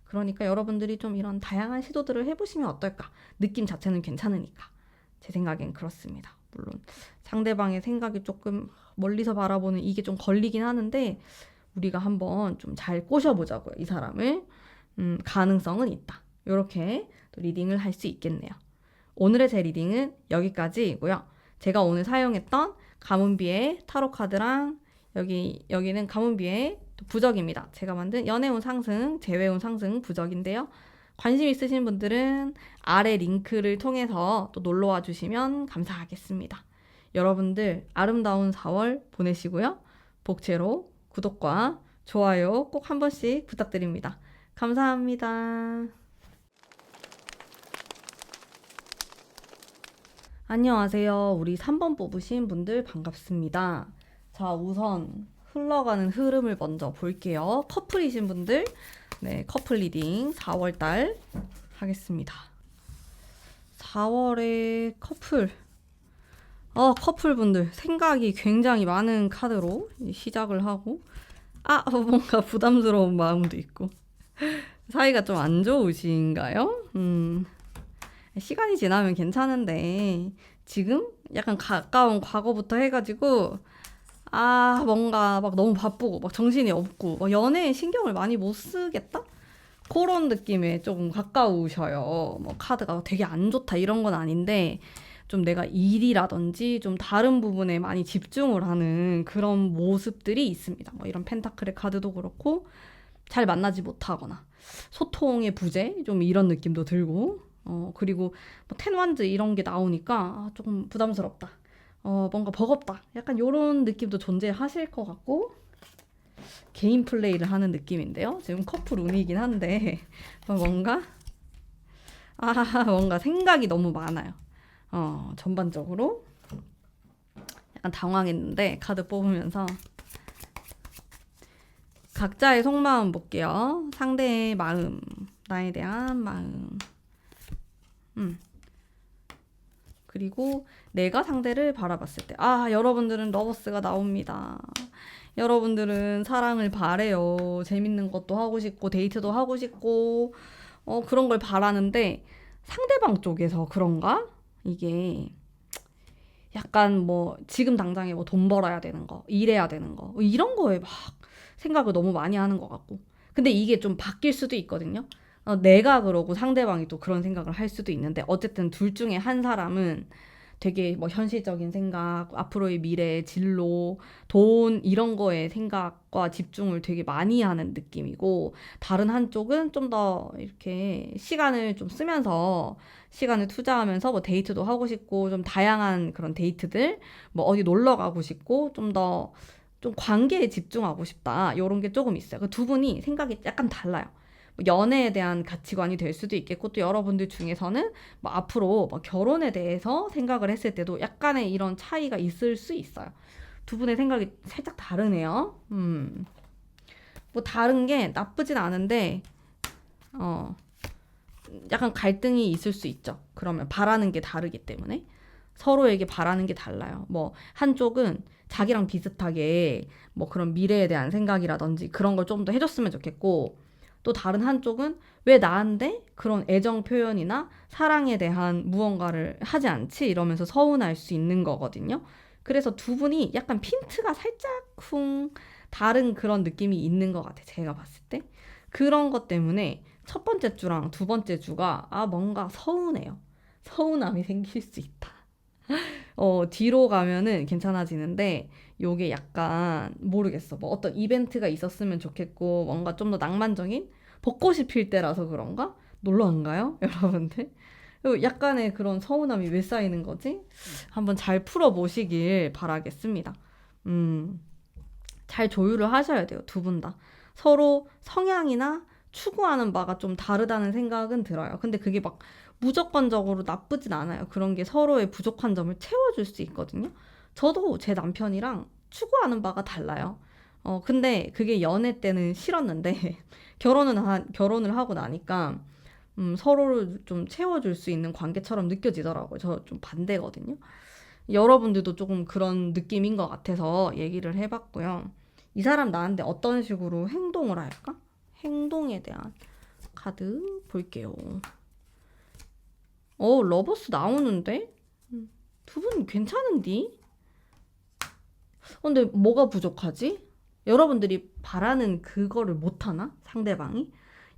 그러니까 여러분들이 좀 이런 다양한 시도들을 해보시면 어떨까? 느낌 자체는 괜찮으니까. 제 생각엔 그렇습니다. 물론 상대방의 생각이 조금 멀리서 바라보는 이게 좀 걸리긴 하는데 우리가 한번 좀 잘 꼬셔보자고요. 이 사람을. 가능성은 있다. 이렇게 또 리딩을 할 수 있겠네요. 오늘의 제 리딩은 여기까지이고요. 제가 오늘 사용했던 가문비의 타로 카드랑 여기는 가문비의 부적입니다. 제가 만든 연애운 상승, 재회운 상승 부적인데요. 관심 있으신 분들은 아래 링크를 통해서 또 놀러와 주시면 감사하겠습니다. 여러분들 아름다운 4월 보내시고요. 복채로 구독과 좋아요 꼭 한 번씩 부탁드립니다. 감사합니다. 안녕하세요. 우리 3번 뽑으신 분들 반갑습니다. 자, 우선 흘러가는 흐름을 먼저 볼게요. 커플이신 분들, 네, 커플 리딩 4월달 하겠습니다. 4월에 커플분들 생각이 굉장히 많은 카드로 시작을 하고 뭔가 부담스러운 마음도 있고 사이가 좀 안 좋으신가요? 시간이 지나면 괜찮은데 지금 약간 가까운 과거부터 해가지고 뭔가 막 너무 바쁘고 막 정신이 없고 막 연애에 신경을 많이 못 쓰겠다? 그런 느낌에 조금 가까우셔요. 뭐 카드가 되게 안 좋다 이런 건 아닌데 좀 내가 일이라든지 좀 다른 부분에 많이 집중을 하는 그런 모습들이 있습니다. 뭐 이런 펜타클의 카드도 그렇고 잘 만나지 못하거나 소통의 부재 좀 이런 느낌도 들고 그리고 뭐 텐완즈 이런 게 나오니까 조금 부담스럽다. 뭔가 버겁다. 약간 이런 느낌도 존재하실 것 같고 개인 플레이를 하는 느낌인데요. 지금 커플 운이긴 한데 뭔가 생각이 너무 많아요. 전반적으로 약간 당황했는데 카드 뽑으면서 각자의 속마음 볼게요. 상대의 마음, 나에 대한 마음. 그리고 내가 상대를 바라봤을 때 여러분들은 러버스가 나옵니다. 여러분들은 사랑을 바래요. 재밌는 것도 하고 싶고 데이트도 하고 싶고 그런 걸 바라는데 상대방 쪽에서 그런가? 이게 약간 뭐 지금 당장에 뭐 돈 벌어야 되는 거, 일해야 되는 거 이런 거에 막 생각을 너무 많이 하는 것 같고 근데 이게 좀 바뀔 수도 있거든요. 내가 그러고 상대방이 또 그런 생각을 할 수도 있는데 어쨌든 둘 중에 한 사람은 되게 뭐 현실적인 생각, 앞으로의 미래, 진로, 돈 이런 거에 생각과 집중을 되게 많이 하는 느낌이고 다른 한쪽은 좀 더 이렇게 시간을 좀 쓰면서 시간을 투자하면서 뭐 데이트도 하고 싶고 좀 다양한 그런 데이트들 뭐 어디 놀러 가고 싶고 좀 더 좀 관계에 집중하고 싶다 이런 게 조금 있어요. 그 두 분이 생각이 약간 달라요. 연애에 대한 가치관이 될 수도 있겠고 또 여러분들 중에서는 뭐 앞으로 뭐 결혼에 대해서 생각을 했을 때도 약간의 이런 차이가 있을 수 있어요. 두 분의 생각이 살짝 다르네요. 뭐 다른 게 나쁘진 않은데 약간 갈등이 있을 수 있죠. 그러면 바라는 게 다르기 때문에 서로에게 바라는 게 달라요. 뭐 한쪽은 자기랑 비슷하게 뭐 그런 미래에 대한 생각이라든지 그런 걸 좀 더 해줬으면 좋겠고 또 다른 한쪽은 왜 나한테 그런 애정 표현이나 사랑에 대한 무언가를 하지 않지? 이러면서 서운할 수 있는 거거든요. 그래서 두 분이 약간 핀트가 살짝쿵 다른 그런 느낌이 있는 것 같아. 제가 봤을 때. 그런 것 때문에 첫 번째 주랑 두 번째 주가 뭔가 서운해요. 서운함이 생길 수 있다. 뒤로 가면은 괜찮아지는데 요게 약간 모르겠어. 뭐 어떤 이벤트가 있었으면 좋겠고 뭔가 좀 더 낭만적인 벚꽃이 필 때라서 그런가? 놀러 안 가요? 여러분들? 약간의 그런 서운함이 왜 쌓이는 거지? 한번 잘 풀어보시길 바라겠습니다. 음, 잘 조율을 하셔야 돼요, 두 분 다. 서로 성향이나 추구하는 바가 좀 다르다는 생각은 들어요. 근데 그게 막 무조건적으로 나쁘진 않아요. 그런 게 서로의 부족한 점을 채워줄 수 있거든요. 저도 제 남편이랑 추구하는 바가 달라요. 근데 그게 연애 때는 싫었는데, 결혼을 하고 나니까, 서로를 좀 채워줄 수 있는 관계처럼 느껴지더라고요. 저 좀 반대거든요. 여러분들도 조금 그런 느낌인 것 같아서 얘기를 해봤고요. 이 사람 나한테 어떤 식으로 행동을 할까? 행동에 대한 카드 볼게요. 러버스 나오는데? 두 분 괜찮은디? 근데 뭐가 부족하지? 여러분들이 바라는 그거를 못하나? 상대방이?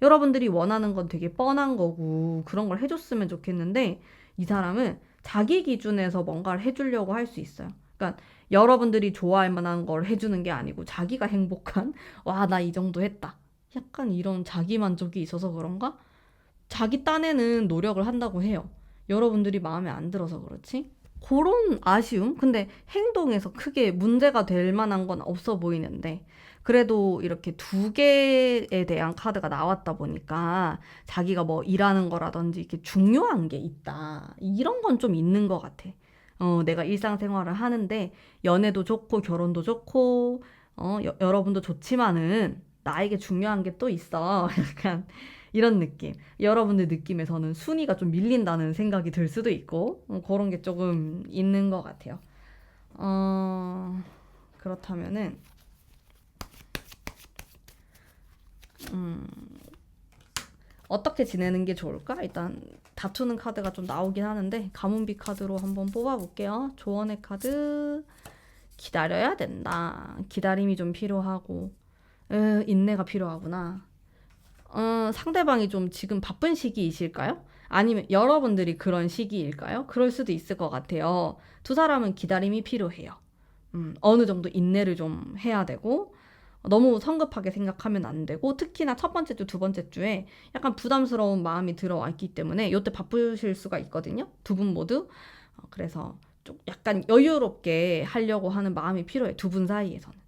여러분들이 원하는 건 되게 뻔한 거고 그런 걸 해줬으면 좋겠는데 이 사람은 자기 기준에서 뭔가를 해주려고 할 수 있어요. 그러니까 여러분들이 좋아할 만한 걸 해주는 게 아니고 자기가 행복한 와, 나 이 정도 했다. 약간 이런 자기 만족이 있어서 그런가? 자기 딴에는 노력을 한다고 해요. 여러분들이 마음에 안 들어서 그렇지? 그런 아쉬움? 근데 행동에서 크게 문제가 될 만한 건 없어 보이는데, 그래도 이렇게 두 개에 대한 카드가 나왔다 보니까 자기가 뭐 일하는 거라든지 이렇게 중요한 게 있다. 이런 건 좀 있는 것 같아. 내가 일상생활을 하는데 연애도 좋고 결혼도 좋고, 여러분도 좋지만은 나에게 중요한 게 또 있어. 약간 이런 느낌. 여러분들 느낌에서는 순위가 좀 밀린다는 생각이 들 수도 있고, 그런 게 조금 있는 것 같아요. 어, 그렇다면은, 음, 어떻게 지내는 게 좋을까? 일단, 다투는 카드가 좀 나오긴 하는데, 가문비 카드로 한번 뽑아볼게요. 조언의 카드, 기다려야 된다. 기다림이 좀 필요하고, 인내가 필요하구나. 상대방이 좀 지금 바쁜 시기이실까요? 아니면 여러분들이 그런 시기일까요? 그럴 수도 있을 것 같아요. 두 사람은 기다림이 필요해요. 어느 정도 인내를 좀 해야 되고, 너무 성급하게 생각하면 안 되고, 특히나 첫 번째 주, 두 번째 주에 약간 부담스러운 마음이 들어와 있기 때문에 이때 바쁘실 수가 있거든요. 두 분 모두. 그래서 좀 약간 여유롭게 하려고 하는 마음이 필요해. 두 분 사이에서는.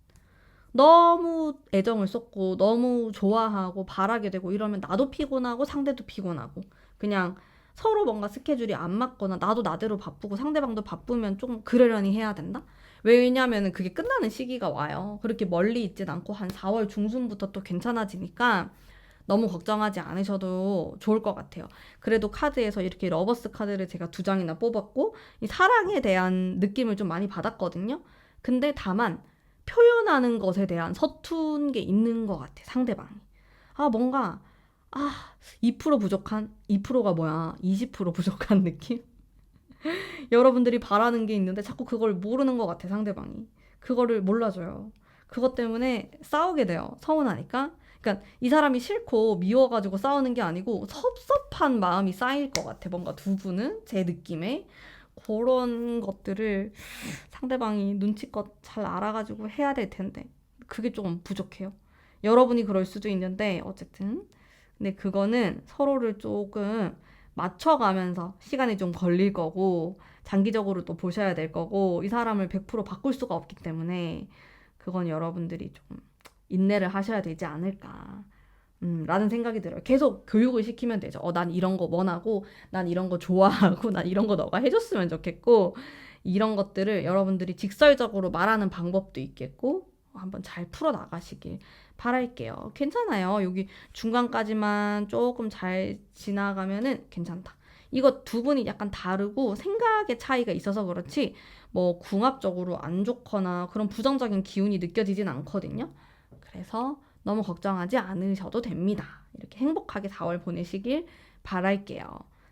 너무 애정을 쏟고 너무 좋아하고 바라게 되고 이러면 나도 피곤하고 상대도 피곤하고 그냥 서로 뭔가 스케줄이 안 맞거나 나도 나대로 바쁘고 상대방도 바쁘면 좀 그러려니 해야 된다? 왜냐면은 그게 끝나는 시기가 와요. 그렇게 멀리 있진 않고 한 4월 중순부터 또 괜찮아지니까 너무 걱정하지 않으셔도 좋을 것 같아요. 그래도 카드에서 이렇게 러버스 카드를 제가 두 장이나 뽑았고 이 사랑에 대한 느낌을 좀 많이 받았거든요. 근데 다만 표현하는 것에 대한 서툰 게 있는 것 같아, 상대방이. 뭔가, 아, 2% 부족한? 2%가 뭐야? 20% 부족한 느낌? 여러분들이 바라는 게 있는데 자꾸 그걸 모르는 것 같아, 상대방이. 그거를 몰라줘요. 그것 때문에 싸우게 돼요. 서운하니까. 그러니까 이 사람이 싫고 미워가지고 싸우는 게 아니고 섭섭한 마음이 쌓일 것 같아. 뭔가 두 분은 제 느낌에 그런 것들을 상대방이 눈치껏 잘 알아가지고 해야 될 텐데 그게 조금 부족해요. 여러분이 그럴 수도 있는데 어쨌든 근데 그거는 서로를 조금 맞춰가면서 시간이 좀 걸릴 거고 장기적으로 또 보셔야 될 거고 이 사람을 100% 바꿀 수가 없기 때문에 그건 여러분들이 좀 인내를 하셔야 되지 않을까. 라는 생각이 들어요. 계속 교육을 시키면 되죠. 난 이런 거 원하고, 난 이런 거 좋아하고, 난 이런 거 너가 해줬으면 좋겠고, 이런 것들을 여러분들이 직설적으로 말하는 방법도 있겠고, 한번 잘 풀어 나가시길 바랄게요. 괜찮아요. 여기 중간까지만 조금 잘 지나가면은 괜찮다. 이거 두 분이 약간 다르고 생각의 차이가 있어서 그렇지, 뭐 궁합적으로 안 좋거나 그런 부정적인 기운이 느껴지진 않거든요. 그래서 너무 걱정하지 않으셔도 됩니다. 이렇게 행복하게 4월 보내시길 바랄게요.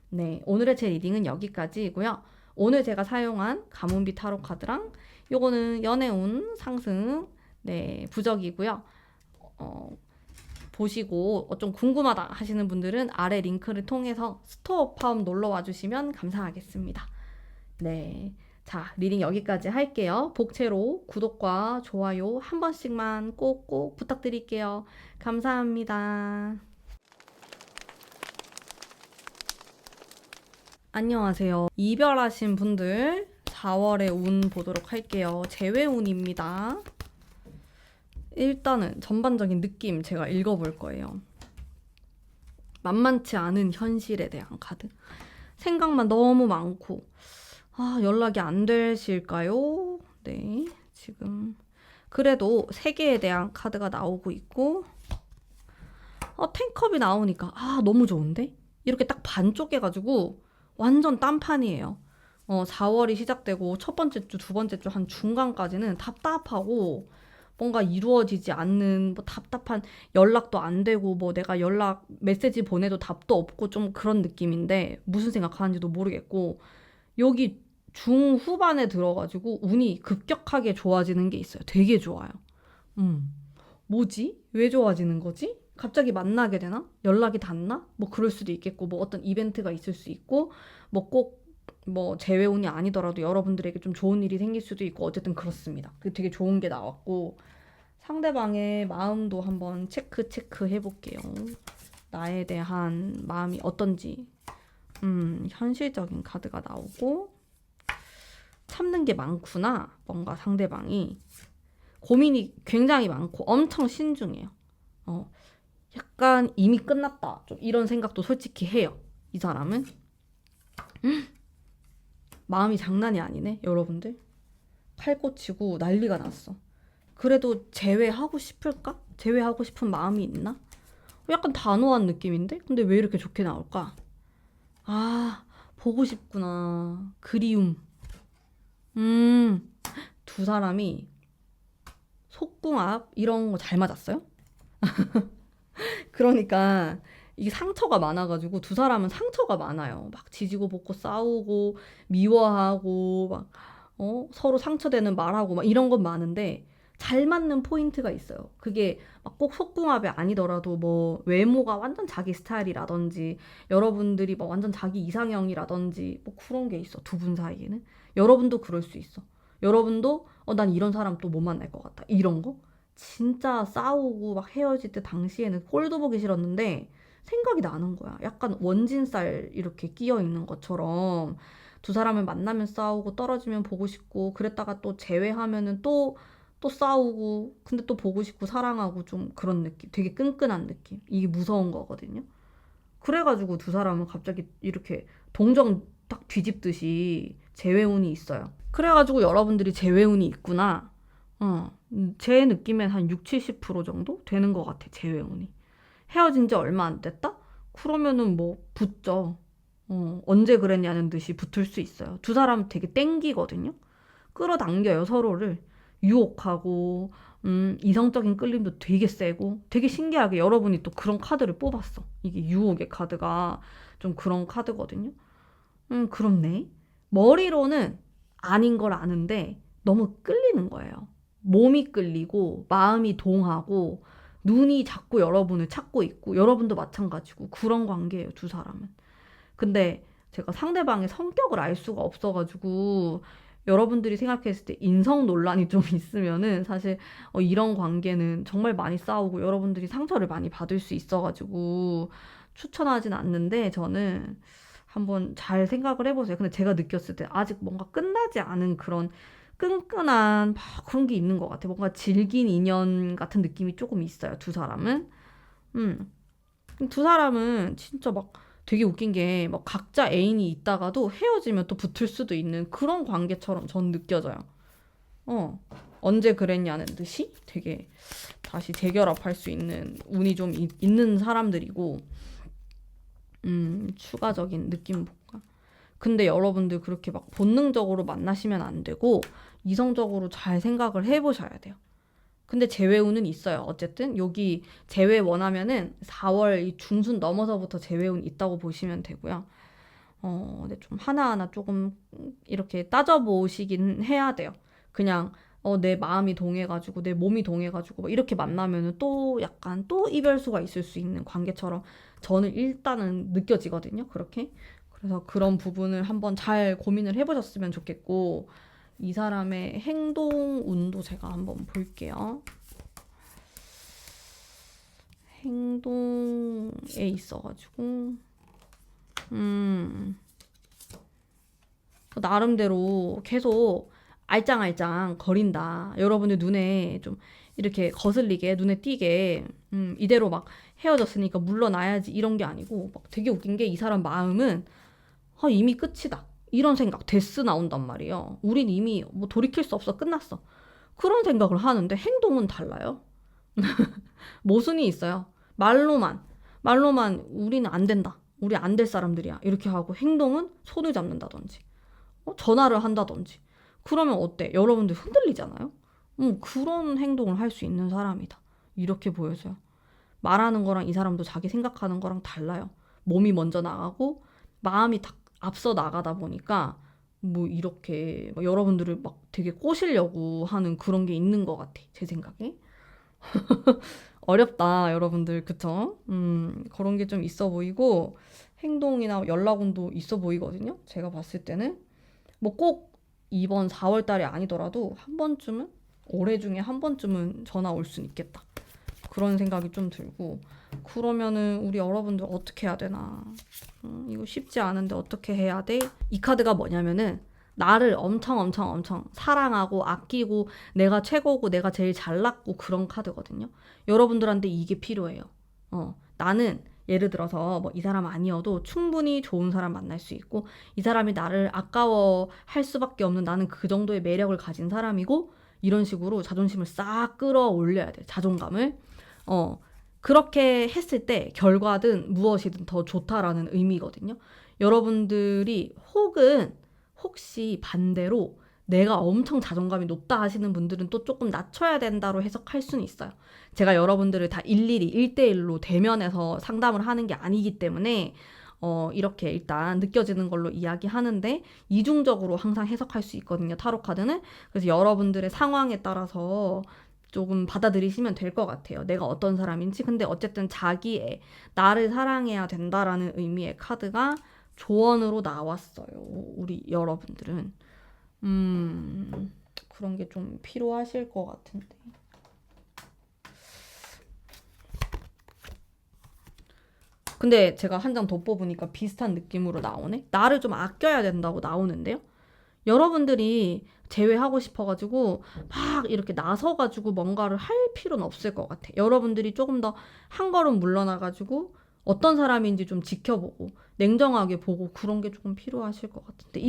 네, 오늘의 제 리딩은 여기까지이고요. 오늘 제가 사용한 가문비 타로 카드랑 요거는 연애운 상승 네, 부적이고요. 어, 보시고 좀 궁금하다 하시는 분들은 아래 링크를 통해서 스토어 팜 놀러 와주시면 감사하겠습니다. 네. 자, 리딩 여기까지 할게요. 복채로 구독과 좋아요 한 번씩만 꼭꼭 부탁드릴게요. 감사합니다. 안녕하세요. 이별하신 분들 4월의 운 보도록 할게요. 재회운입니다. 일단은 전반적인 느낌 제가 읽어볼 거예요. 만만치 않은 현실에 대한 카드. 생각만 너무 많고 연락이 안 되실까요? 네, 지금 그래도 세계에 대한 카드가 나오고 있고 텐컵이 나오니까 너무 좋은데? 이렇게 딱 반 쪼개가지고 완전 딴판이에요. 4월이 시작되고 첫 번째 주, 두 번째 주 한 중간까지는 답답하고 뭔가 이루어지지 않는 뭐 답답한 연락도 안 되고 뭐 내가 연락 메시지 보내도 답도 없고 좀 그런 느낌인데 무슨 생각하는지도 모르겠고 여기 중후반에 들어가지고 운이 급격하게 좋아지는 게 있어요. 되게 좋아요. 뭐지? 왜 좋아지는 거지? 갑자기 만나게 되나? 연락이 닿나? 뭐 그럴 수도 있겠고, 뭐 어떤 이벤트가 있을 수 있고, 뭐 꼭 뭐 재회운이 아니더라도 여러분들에게 좀 좋은 일이 생길 수도 있고, 어쨌든 그렇습니다. 그 되게 좋은 게 나왔고, 상대방의 마음도 한번 체크 해볼게요. 나에 대한 마음이 어떤지. 현실적인 카드가 나오고, 참는 게 많구나. 뭔가 상대방이. 고민이 굉장히 많고 엄청 신중해요. 약간 이미 끝났다. 좀 이런 생각도 솔직히 해요. 이 사람은. 마음이 장난이 아니네, 여러분들. 칼 꽂히고 난리가 났어. 그래도 제외하고 싶을까? 제외하고 싶은 마음이 있나? 약간 단호한 느낌인데? 근데 왜 이렇게 좋게 나올까? 보고 싶구나. 그리움. 두 사람이 속궁합 이런 거 잘 맞았어요? 그러니까 이게 상처가 많아가지고 두 사람은 상처가 많아요. 막 지지고 볶고 싸우고 미워하고 막 서로 상처되는 말하고 막 이런 건 많은데 잘 맞는 포인트가 있어요. 그게 막 꼭 속궁합이 아니더라도 뭐 외모가 완전 자기 스타일이라든지 여러분들이 막 완전 자기 이상형이라든지 뭐 그런 게 있어. 두 분 사이에는. 여러분도 그럴 수 있어. 여러분도 난 이런 사람 또 못 만날 것 같다. 이런 거. 진짜 싸우고 막 헤어질 때 당시에는 꼴도 보기 싫었는데 생각이 나는 거야. 약간 원진살 이렇게 끼어 있는 것처럼 두 사람을 만나면 싸우고 떨어지면 보고 싶고 그랬다가 또 재회하면은 또 싸우고 근데 또 보고 싶고 사랑하고 좀 그런 느낌. 되게 끈끈한 느낌. 이게 무서운 거거든요. 그래가지고 두 사람은 갑자기 이렇게 동정 딱 뒤집듯이 재회운이 있어요. 그래가지고 여러분들이 재회운이 있구나. 제 느낌엔 한 6, 70% 정도 되는 것 같아, 재회운이. 헤어진 지 얼마 안 됐다? 그러면은 뭐 붙죠. 언제 그랬냐는 듯이 붙을 수 있어요. 두 사람 되게 땡기거든요. 끌어당겨요, 서로를. 유혹하고, 이성적인 끌림도 되게 세고, 되게 신기하게 여러분이 또 그런 카드를 뽑았어. 이게 유혹의 카드가 좀 그런 카드거든요. 그렇네. 머리로는 아닌 걸 아는데 너무 끌리는 거예요. 몸이 끌리고, 마음이 동하고, 눈이 자꾸 여러분을 찾고 있고, 여러분도 마찬가지고, 그런 관계예요, 두 사람은. 근데 제가 상대방의 성격을 알 수가 없어가지고 여러분들이 생각했을 때 인성 논란이 좀 있으면은 사실 이런 관계는 정말 많이 싸우고 여러분들이 상처를 많이 받을 수 있어가지고 추천하진 않는데 저는 한번 잘 생각을 해보세요. 근데 제가 느꼈을 때 아직 뭔가 끝나지 않은 그런 끈끈한 막 그런 게 있는 것 같아요. 뭔가 질긴 인연 같은 느낌이 조금 있어요. 두 사람은. 음. 두 사람은 진짜 막 되게 웃긴 게 막 각자 애인이 있다가도 헤어지면 또 붙을 수도 있는 그런 관계처럼 전 느껴져요. 어. 언제 그랬냐는 듯이 되게 다시 재결합할 수 있는 운이 좀 있는 사람들이고, 추가적인 느낌 볼까? 근데 여러분들 그렇게 막 본능적으로 만나시면 안 되고, 이성적으로 잘 생각을 해보셔야 돼요. 근데 재회운은 있어요. 어쨌든 여기 재회 원하면은 4월 이 중순 넘어서부터 재회운 있다고 보시면 되고요. 근데 좀 하나하나 조금 이렇게 따져보시긴 해야 돼요. 그냥 내 마음이 동해가지고 내 몸이 동해가지고 막 이렇게 만나면은 또 약간 또 이별수가 있을 수 있는 관계처럼 저는 일단은 느껴지거든요. 그렇게. 그래서 그런 부분을 한번 잘 고민을 해보셨으면 좋겠고 이 사람의 행동 운도 제가 한번 볼게요. 행동에 있어가지고, 음, 나름대로 계속 알짱알짱 거린다. 여러분들 눈에 좀 이렇게 거슬리게, 눈에 띄게, 이대로 막 헤어졌으니까 물러나야지 이런 게 아니고, 막 되게 웃긴 게 이 사람 마음은 이미 끝이다. 이런 생각, 데스 나온단 말이에요. 우린 이미 뭐 돌이킬 수 없어, 끝났어. 그런 생각을 하는데 행동은 달라요. 모순이 있어요. 말로만 우리는 안 된다. 우리 안 될 사람들이야. 이렇게 하고 행동은 손을 잡는다든지, 전화를 한다든지. 그러면 어때? 여러분들 흔들리잖아요? 그런 행동을 할 수 있는 사람이다. 이렇게 보여져요. 말하는 거랑 이 사람도 자기 생각하는 거랑 달라요. 몸이 먼저 나가고 마음이 다 앞서 나가다 보니까 뭐 이렇게 막 여러분들을 막 되게 꼬시려고 하는 그런 게 있는 것 같아. 제 생각에. 어렵다, 여러분들. 그쵸? 그런 게 좀 있어 보이고, 행동이나 연락운도 있어 보이거든요. 제가 봤을 때는. 뭐 꼭 이번 4월 달이 아니더라도 한 번쯤은, 올해 중에 한 번쯤은 전화 올 수는 있겠다. 그런 생각이 좀 들고, 그러면은 우리 여러분들 어떻게 해야 되나. 이거 쉽지 않은데 어떻게 해야 돼? 이 카드가 뭐냐면은, 나를 엄청 사랑하고 아끼고 내가 최고고 내가 제일 잘났고 그런 카드거든요. 여러분들한테 이게 필요해요. 나는 예를 들어서 뭐 이 사람 아니어도 충분히 좋은 사람 만날 수 있고, 이 사람이 나를 아까워할 수밖에 없는, 나는 그 정도의 매력을 가진 사람이고, 이런 식으로 자존심을 싹 끌어올려야 돼. 자존감을. 그렇게 했을 때 결과든 무엇이든 더 좋다라는 의미거든요. 여러분들이 혹시 반대로 내가 엄청 자존감이 높다 하시는 분들은 또 조금 낮춰야 된다로 해석할 수는 있어요. 제가 여러분들을 다 일일이 1대1로 대면해서 상담을 하는 게 아니기 때문에 이렇게 일단 느껴지는 걸로 이야기하는데, 이중적으로 항상 해석할 수 있거든요, 타로 카드는. 그래서 여러분들의 상황에 따라서 조금 받아들이시면 될 것 같아요. 내가 어떤 사람인지. 근데 어쨌든 나를 사랑해야 된다라는 의미의 카드가 조언으로 나왔어요. 우리 여러분들은. 그런 게 좀 필요하실 것 같은데. 근데 제가 한 장 더 뽑으니까 비슷한 느낌으로 나오네. 나를 좀 아껴야 된다고 나오는데요. 여러분들이 제외하고 싶어가지고 막 이렇게 나서가지고 뭔가를 할 필요는 없을 것 같아. 여러분들이 조금 더 한 걸음 물러나가지고 어떤 사람인지 좀 지켜보고 냉정하게 보고, 그런 게 조금 필요하실 것 같은데,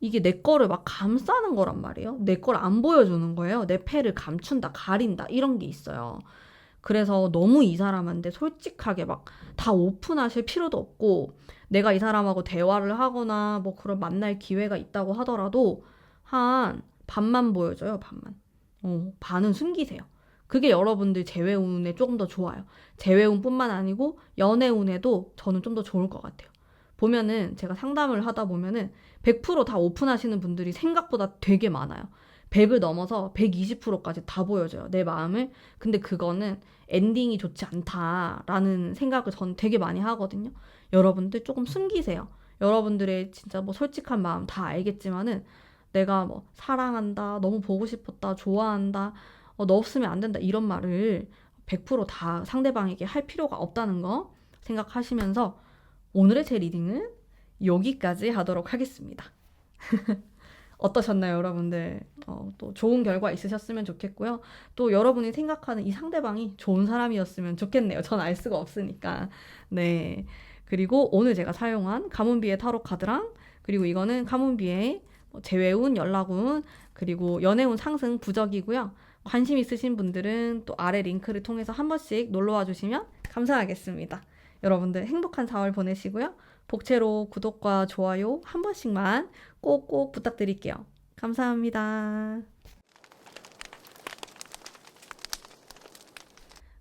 이게 내 거를 막 감싸는 거란 말이에요. 내 걸 안 보여주는 거예요. 내 패를 감춘다, 가린다, 이런 게 있어요. 그래서 너무 이 사람한테 솔직하게 막 다 오픈하실 필요도 없고, 내가 이 사람하고 대화를 하거나 뭐 그런 만날 기회가 있다고 하더라도 한 반만 보여줘요, 반만. 반은 숨기세요. 그게 여러분들 재회운에 조금 더 좋아요. 재회운뿐만 아니고 연애운에도 저는 좀 더 좋을 것 같아요. 보면은 제가 상담을 하다 보면은 100%다 오픈하시는 분들이 생각보다 되게 많아요. 100을 넘어서 120%까지 다 보여줘요, 내 마음을. 근데 그거는 엔딩이 좋지 않다라는 생각을 전 되게 많이 하거든요. 여러분들 조금 숨기세요. 여러분들의 진짜 뭐 솔직한 마음 다 알겠지만은, 내가 뭐 사랑한다, 너무 보고 싶었다, 좋아한다, 너 없으면 안 된다, 이런 말을 100%다 상대방에게 할 필요가 없다는 거 생각하시면서, 오늘의 제 리딩은 여기까지 하도록 하겠습니다. 어떠셨나요, 여러분들? 또 좋은 결과 있으셨으면 좋겠고요. 또 여러분이 생각하는 이 상대방이 좋은 사람이었으면 좋겠네요. 전 알 수가 없으니까. 네. 그리고 오늘 제가 사용한 가문비의 타로 카드랑, 그리고 이거는 가문비의 재회운, 연락운, 그리고 연애운 상승 부적이고요. 관심 있으신 분들은 또 아래 링크를 통해서 한 번씩 놀러와 주시면 감사하겠습니다. 여러분들 행복한 4월 보내시고요. 복채로 구독과 좋아요 한 번씩만 꼭꼭 부탁드릴게요. 감사합니다.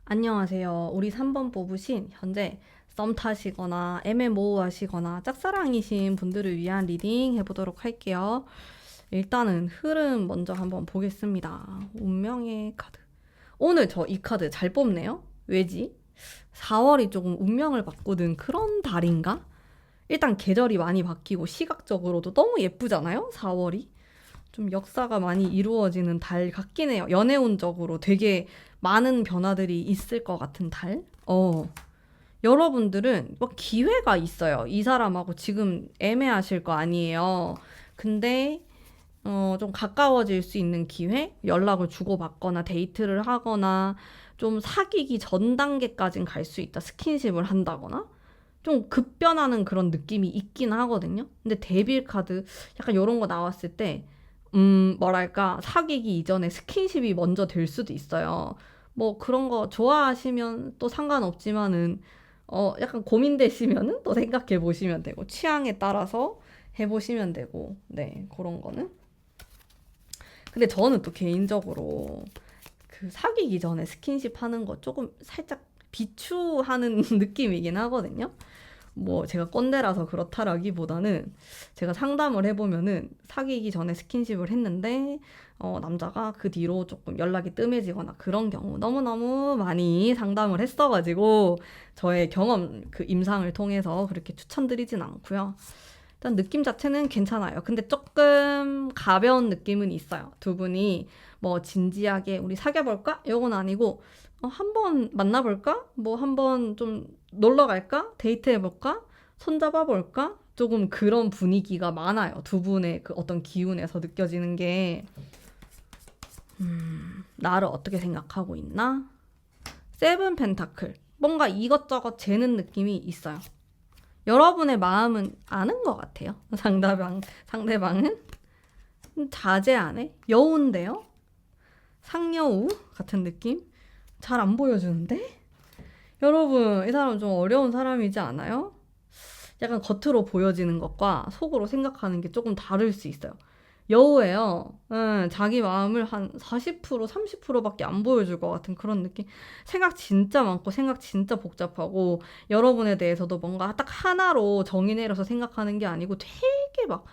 안녕하세요. 우리 3번 뽑으신 현재 썸 타시거나 애매모호 하시거나 짝사랑이신 분들을 위한 리딩 해보도록 할게요. 일단은 흐름 먼저 한번 보겠습니다. 운명의 카드. 오늘 저 이 카드 잘 뽑네요. 왜지? 4월이 조금 운명을 바꾸는 그런 달인가? 일단 계절이 많이 바뀌고 시각적으로도 너무 예쁘잖아요? 4월이. 좀 역사가 많이 이루어지는 달 같긴 해요. 연애운적으로 되게 많은 변화들이 있을 것 같은 달? 여러분들은 뭐 기회가 있어요. 이 사람하고 지금 애매하실 거 아니에요. 근데 좀 가까워질 수 있는 기회? 연락을 주고받거나 데이트를 하거나 좀 사귀기 전 단계까진 갈 수 있다. 스킨십을 한다거나. 좀 급변하는 그런 느낌이 있긴 하거든요. 근데 데빌 카드 약간 이런 거 나왔을 때, 뭐랄까, 사귀기 이전에 스킨십이 먼저 될 수도 있어요. 뭐 그런 거 좋아하시면 또 상관없지만은, 약간 고민되시면은 또 생각해 보시면 되고, 취향에 따라서 해보시면 되고, 네, 그런 거는. 근데 저는 또 개인적으로 그 사귀기 전에 스킨십 하는 거 조금 살짝 비추하는 느낌이긴 하거든요. 뭐 제가 꼰대라서 그렇다라기보다는 제가 상담을 해보면은 사귀기 전에 스킨십을 했는데 남자가 그 뒤로 조금 연락이 뜸해지거나 그런 경우 너무너무 많이 상담을 했어가지고 저의 경험 그 임상을 통해서 그렇게 추천드리진 않고요. 일단 느낌 자체는 괜찮아요. 근데 조금 가벼운 느낌은 있어요. 두 분이 뭐 진지하게 우리 사귀어볼까? 이건 아니고 한번 만나볼까? 뭐 한번 좀 놀러 갈까? 데이트해볼까? 손잡아볼까? 조금 그런 분위기가 많아요. 두 분의 그 어떤 기운에서 느껴지는 게 나를 어떻게 생각하고 있나? 세븐 펜타클. 뭔가 이것저것 재는 느낌이 있어요. 여러분의 마음은 아는 것 같아요. 상대방은 자제하네? 여우인데요? 상여우 같은 느낌? 잘 안 보여주는데? 여러분, 이 사람 좀 어려운 사람이지 않아요? 약간 겉으로 보여지는 것과 속으로 생각하는 게 조금 다를 수 있어요. 여우예요. 자기 마음을 한 40%, 30%밖에 안 보여줄 것 같은 그런 느낌. 생각 진짜 많고, 생각 진짜 복잡하고, 여러분에 대해서도 뭔가 딱 하나로 정의 내려서 생각하는 게 아니고 되게 막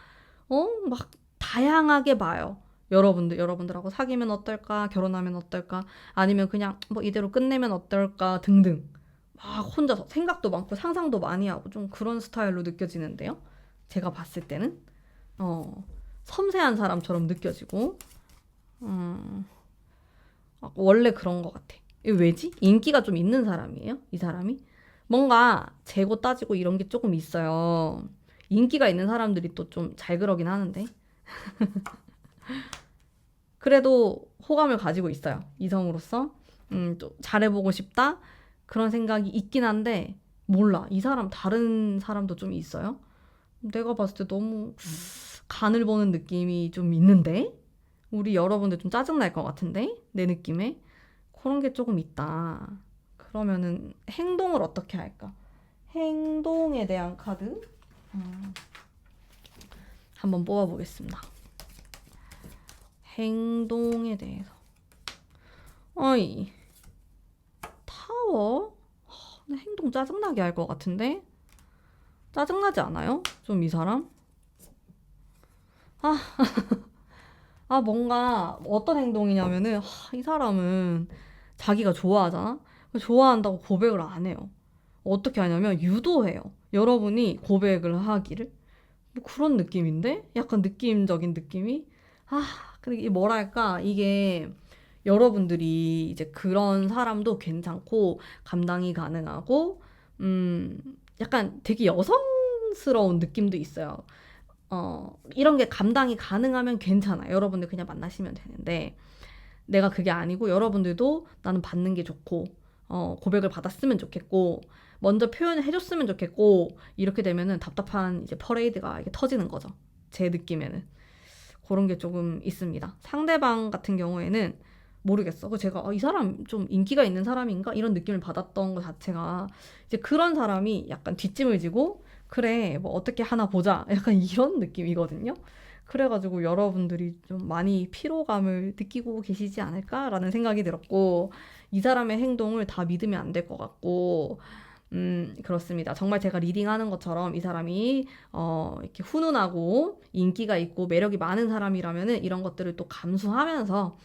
다양하게 봐요. 여러분들하고 사귀면 어떨까? 결혼하면 어떨까? 아니면 그냥 뭐 이대로 끝내면 어떨까? 등등. 막 혼자서 생각도 많고 상상도 많이 하고 좀 그런 스타일로 느껴지는데요. 제가 봤을 때는 섬세한 사람처럼 느껴지고 원래 그런 것 같아. 이게 왜지? 인기가 좀 있는 사람이에요? 이 사람이? 뭔가 재고 따지고 이런 게 조금 있어요. 인기가 있는 사람들이 또 좀 잘 그러긴 하는데. 그래도 호감을 가지고 있어요. 이성으로서. 또 잘해보고 싶다? 그런 생각이 있긴 한데, 몰라. 이 사람, 다른 사람도 좀 있어요? 내가 봤을 때 너무 간을 보는 느낌이 좀 있는데? 우리 여러분들 좀 짜증날 것 같은데? 내 느낌에? 그런 게 조금 있다. 그러면은 행동을 어떻게 할까? 행동에 대한 카드? 한번 뽑아보겠습니다. 행동에 대해서. 어이, 타워? 행동 짜증나게 할 것 같은데? 짜증나지 않아요? 좀 이 사람? 아, 뭔가 어떤 행동이냐면은 이 사람은 자기가 좋아하잖아? 좋아한다고 고백을 안 해요. 어떻게 하냐면 유도해요. 여러분이 고백을 하기를. 뭐 그런 느낌인데? 약간 느낌적인 느낌이? 아, 근데 이게 뭐랄까, 이게 여러분들이 이제 그런 사람도 괜찮고, 감당이 가능하고, 음, 약간 되게 여성스러운 느낌도 있어요. 이런 게 감당이 가능하면 괜찮아. 여러분들 그냥 만나시면 되는데, 내가 그게 아니고, 여러분들도 나는 받는 게 좋고, 고백을 받았으면 좋겠고, 먼저 표현을 해줬으면 좋겠고, 이렇게 되면은 답답한 이제 퍼레이드가 이게 터지는 거죠. 제 느낌에는. 그런 게 조금 있습니다. 상대방 같은 경우에는 모르겠어. 그 제가 이 사람 좀 인기가 있는 사람인가 이런 느낌을 받았던 것 자체가 이제 그런 사람이 약간 뒷짐을 지고 그래 뭐 어떻게 하나 보자 약간 이런 느낌이거든요. 그래가지고 여러분들이 좀 많이 피로감을 느끼고 계시지 않을까라는 생각이 들었고 이 사람의 행동을 다 믿으면 안 될 것 같고 그렇습니다. 정말 제가 리딩하는 것처럼 이 사람이 이렇게 훈훈하고 인기가 있고 매력이 많은 사람이라면은 이런 것들을 또 감수하면서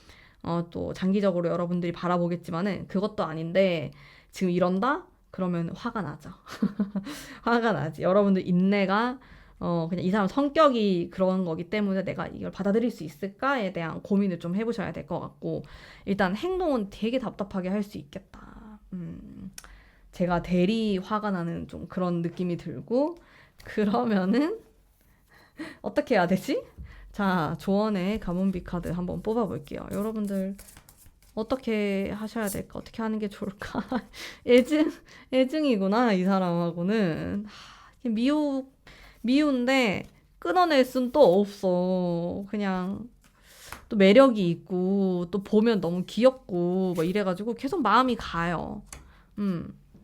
또 장기적으로 여러분들이 바라보겠지만은 그것도 아닌데 지금 이런다? 그러면 화가 나죠. 화가 나지. 여러분들 인내가 그냥 이 사람 성격이 그런 거기 때문에 내가 이걸 받아들일 수 있을까에 대한 고민을 좀 해보셔야 될 것 같고 일단 행동은 되게 답답하게 할 수 있겠다. 제가 대리 화가 나는 좀 그런 느낌이 들고 그러면은 어떻게 해야 되지? 자, 조언의 가문비 카드 한번 뽑아볼게요. 여러분들 어떻게 하셔야 될까? 어떻게 하는 게 좋을까? 애증이구나, 이 사람하고는. 미운데 끊어낼 순 또 없어. 그냥 또 매력이 있고 또 보면 너무 귀엽고 막 이래가지고 계속 마음이 가요.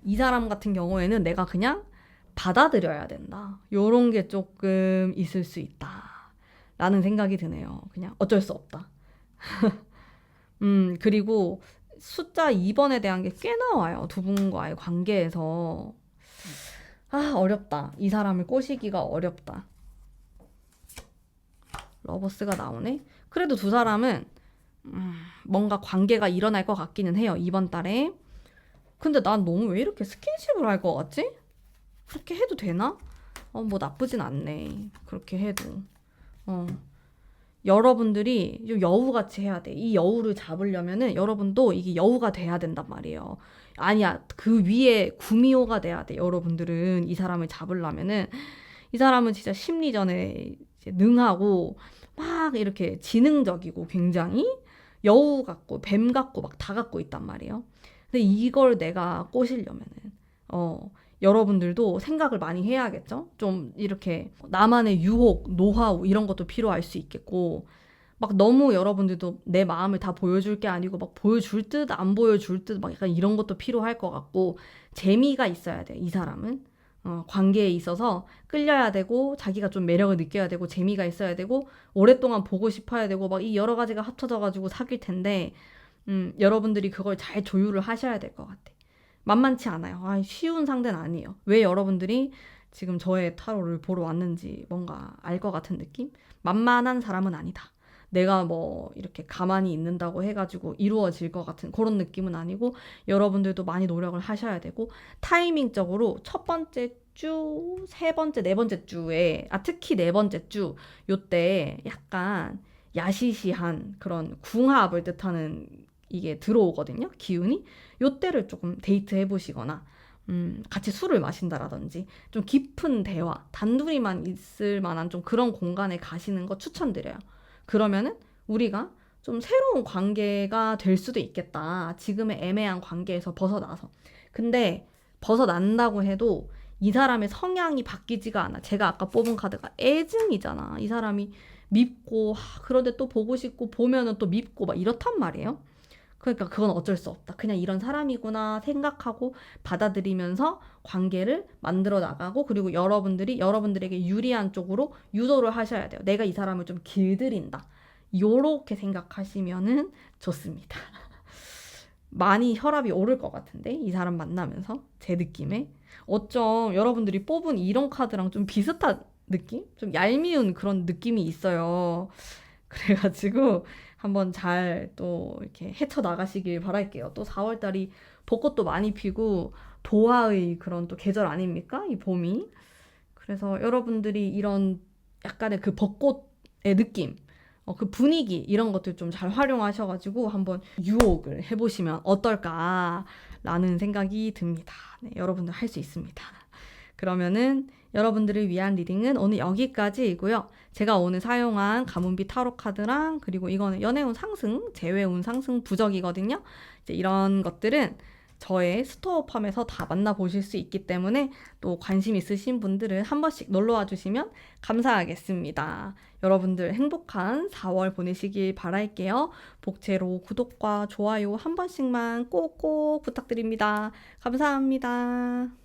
이 사람 같은 경우에는 내가 그냥 받아들여야 된다. 요런 게 조금 있을 수 있다. 라는 생각이 드네요. 그냥 어쩔 수 없다. 그리고 숫자 2번에 대한 게 꽤 나와요. 두 분과의 관계에서. 아, 어렵다. 이 사람을 꼬시기가 어렵다. 러버스가 나오네. 그래도 두 사람은 뭔가 관계가 일어날 것 같기는 해요. 이번 달에. 근데 난 너무 왜 이렇게 스킨십을 할 것 같지? 그렇게 해도 되나? 뭐 나쁘진 않네. 그렇게 해도. 여러분들이 좀 여우같이 해야 돼. 이 여우를 잡으려면은 여러분도 이게 여우가 돼야 된단 말이에요. 아니야, 그 위에 구미호가 돼야 돼. 여러분들은 이 사람을 잡으려면은 이 사람은 진짜 심리전에 이제 능하고 막 이렇게 지능적이고 굉장히 여우 같고 뱀 같고 막 다 갖고 있단 말이에요. 근데 이걸 내가 꼬시려면은 여러분들도 생각을 많이 해야겠죠? 좀 이렇게 나만의 유혹, 노하우 이런 것도 필요할 수 있겠고 막 너무 여러분들도 내 마음을 다 보여줄 게 아니고 막 보여줄 듯 안 보여줄 듯 막 약간 이런 것도 필요할 것 같고 재미가 있어야 돼, 이 사람은. 관계에 있어서 끌려야 되고 자기가 좀 매력을 느껴야 되고 재미가 있어야 되고 오랫동안 보고 싶어야 되고 막 이 여러 가지가 합쳐져가지고 사귈 텐데 여러분들이 그걸 잘 조율을 하셔야 될 것 같아. 만만치 않아요. 쉬운 상대는 아니에요. 왜 여러분들이 지금 저의 타로를 보러 왔는지 뭔가 알 것 같은 느낌? 만만한 사람은 아니다. 내가 뭐 이렇게 가만히 있는다고 해가지고 이루어질 것 같은 그런 느낌은 아니고 여러분들도 많이 노력을 하셔야 되고 타이밍적으로 첫 번째 주, 세 번째, 네 번째 주에 특히 네 번째 주 요때 약간 야시시한 그런 궁합을 뜻하는 이게 들어오거든요. 기운이. 요때를 조금 데이트 해보시거나 같이 술을 마신다라든지 좀 깊은 대화, 단둘이만 있을 만한 좀 그런 공간에 가시는 거 추천드려요. 그러면은 우리가 좀 새로운 관계가 될 수도 있겠다. 지금의 애매한 관계에서 벗어나서. 근데 벗어난다고 해도 이 사람의 성향이 바뀌지가 않아. 제가 아까 뽑은 카드가 애증이잖아. 이 사람이 밉고 그런데 또 보고 싶고 보면은 또 밉고 막 이렇단 말이에요. 그러니까 그건 어쩔 수 없다. 그냥 이런 사람이구나 생각하고 받아들이면서 관계를 만들어 나가고 그리고 여러분들에게 유리한 쪽으로 유도를 하셔야 돼요. 내가 이 사람을 좀 길들인다. 요렇게 생각하시면은 좋습니다. 많이 혈압이 오를 것 같은데 이 사람 만나면서 제 느낌에 어쩜 여러분들이 뽑은 이런 카드랑 좀 비슷한 느낌? 좀 얄미운 그런 느낌이 있어요. 그래가지고 한번 잘 또 이렇게 헤쳐나가시길 바랄게요. 또 4월달이 벚꽃도 많이 피고 도화의 그런 또 계절 아닙니까? 이 봄이. 그래서 여러분들이 이런 약간의 그 벚꽃의 느낌, 그 분위기 이런 것들 좀 잘 활용하셔가지고 한번 유혹을 해보시면 어떨까라는 생각이 듭니다. 네, 여러분들 할 수 있습니다. 그러면은 여러분들을 위한 리딩은 오늘 여기까지이고요. 제가 오늘 사용한 가문비 타로 카드랑 그리고 이거는 연애운 상승, 재회운 상승 부적이거든요. 이제 이런 것들은 저의 스토어팜에서 다 만나보실 수 있기 때문에 또 관심 있으신 분들은 한 번씩 놀러와 주시면 감사하겠습니다. 여러분들 행복한 4월 보내시길 바랄게요. 복채로 구독과 좋아요 한 번씩만 꼭꼭 부탁드립니다. 감사합니다.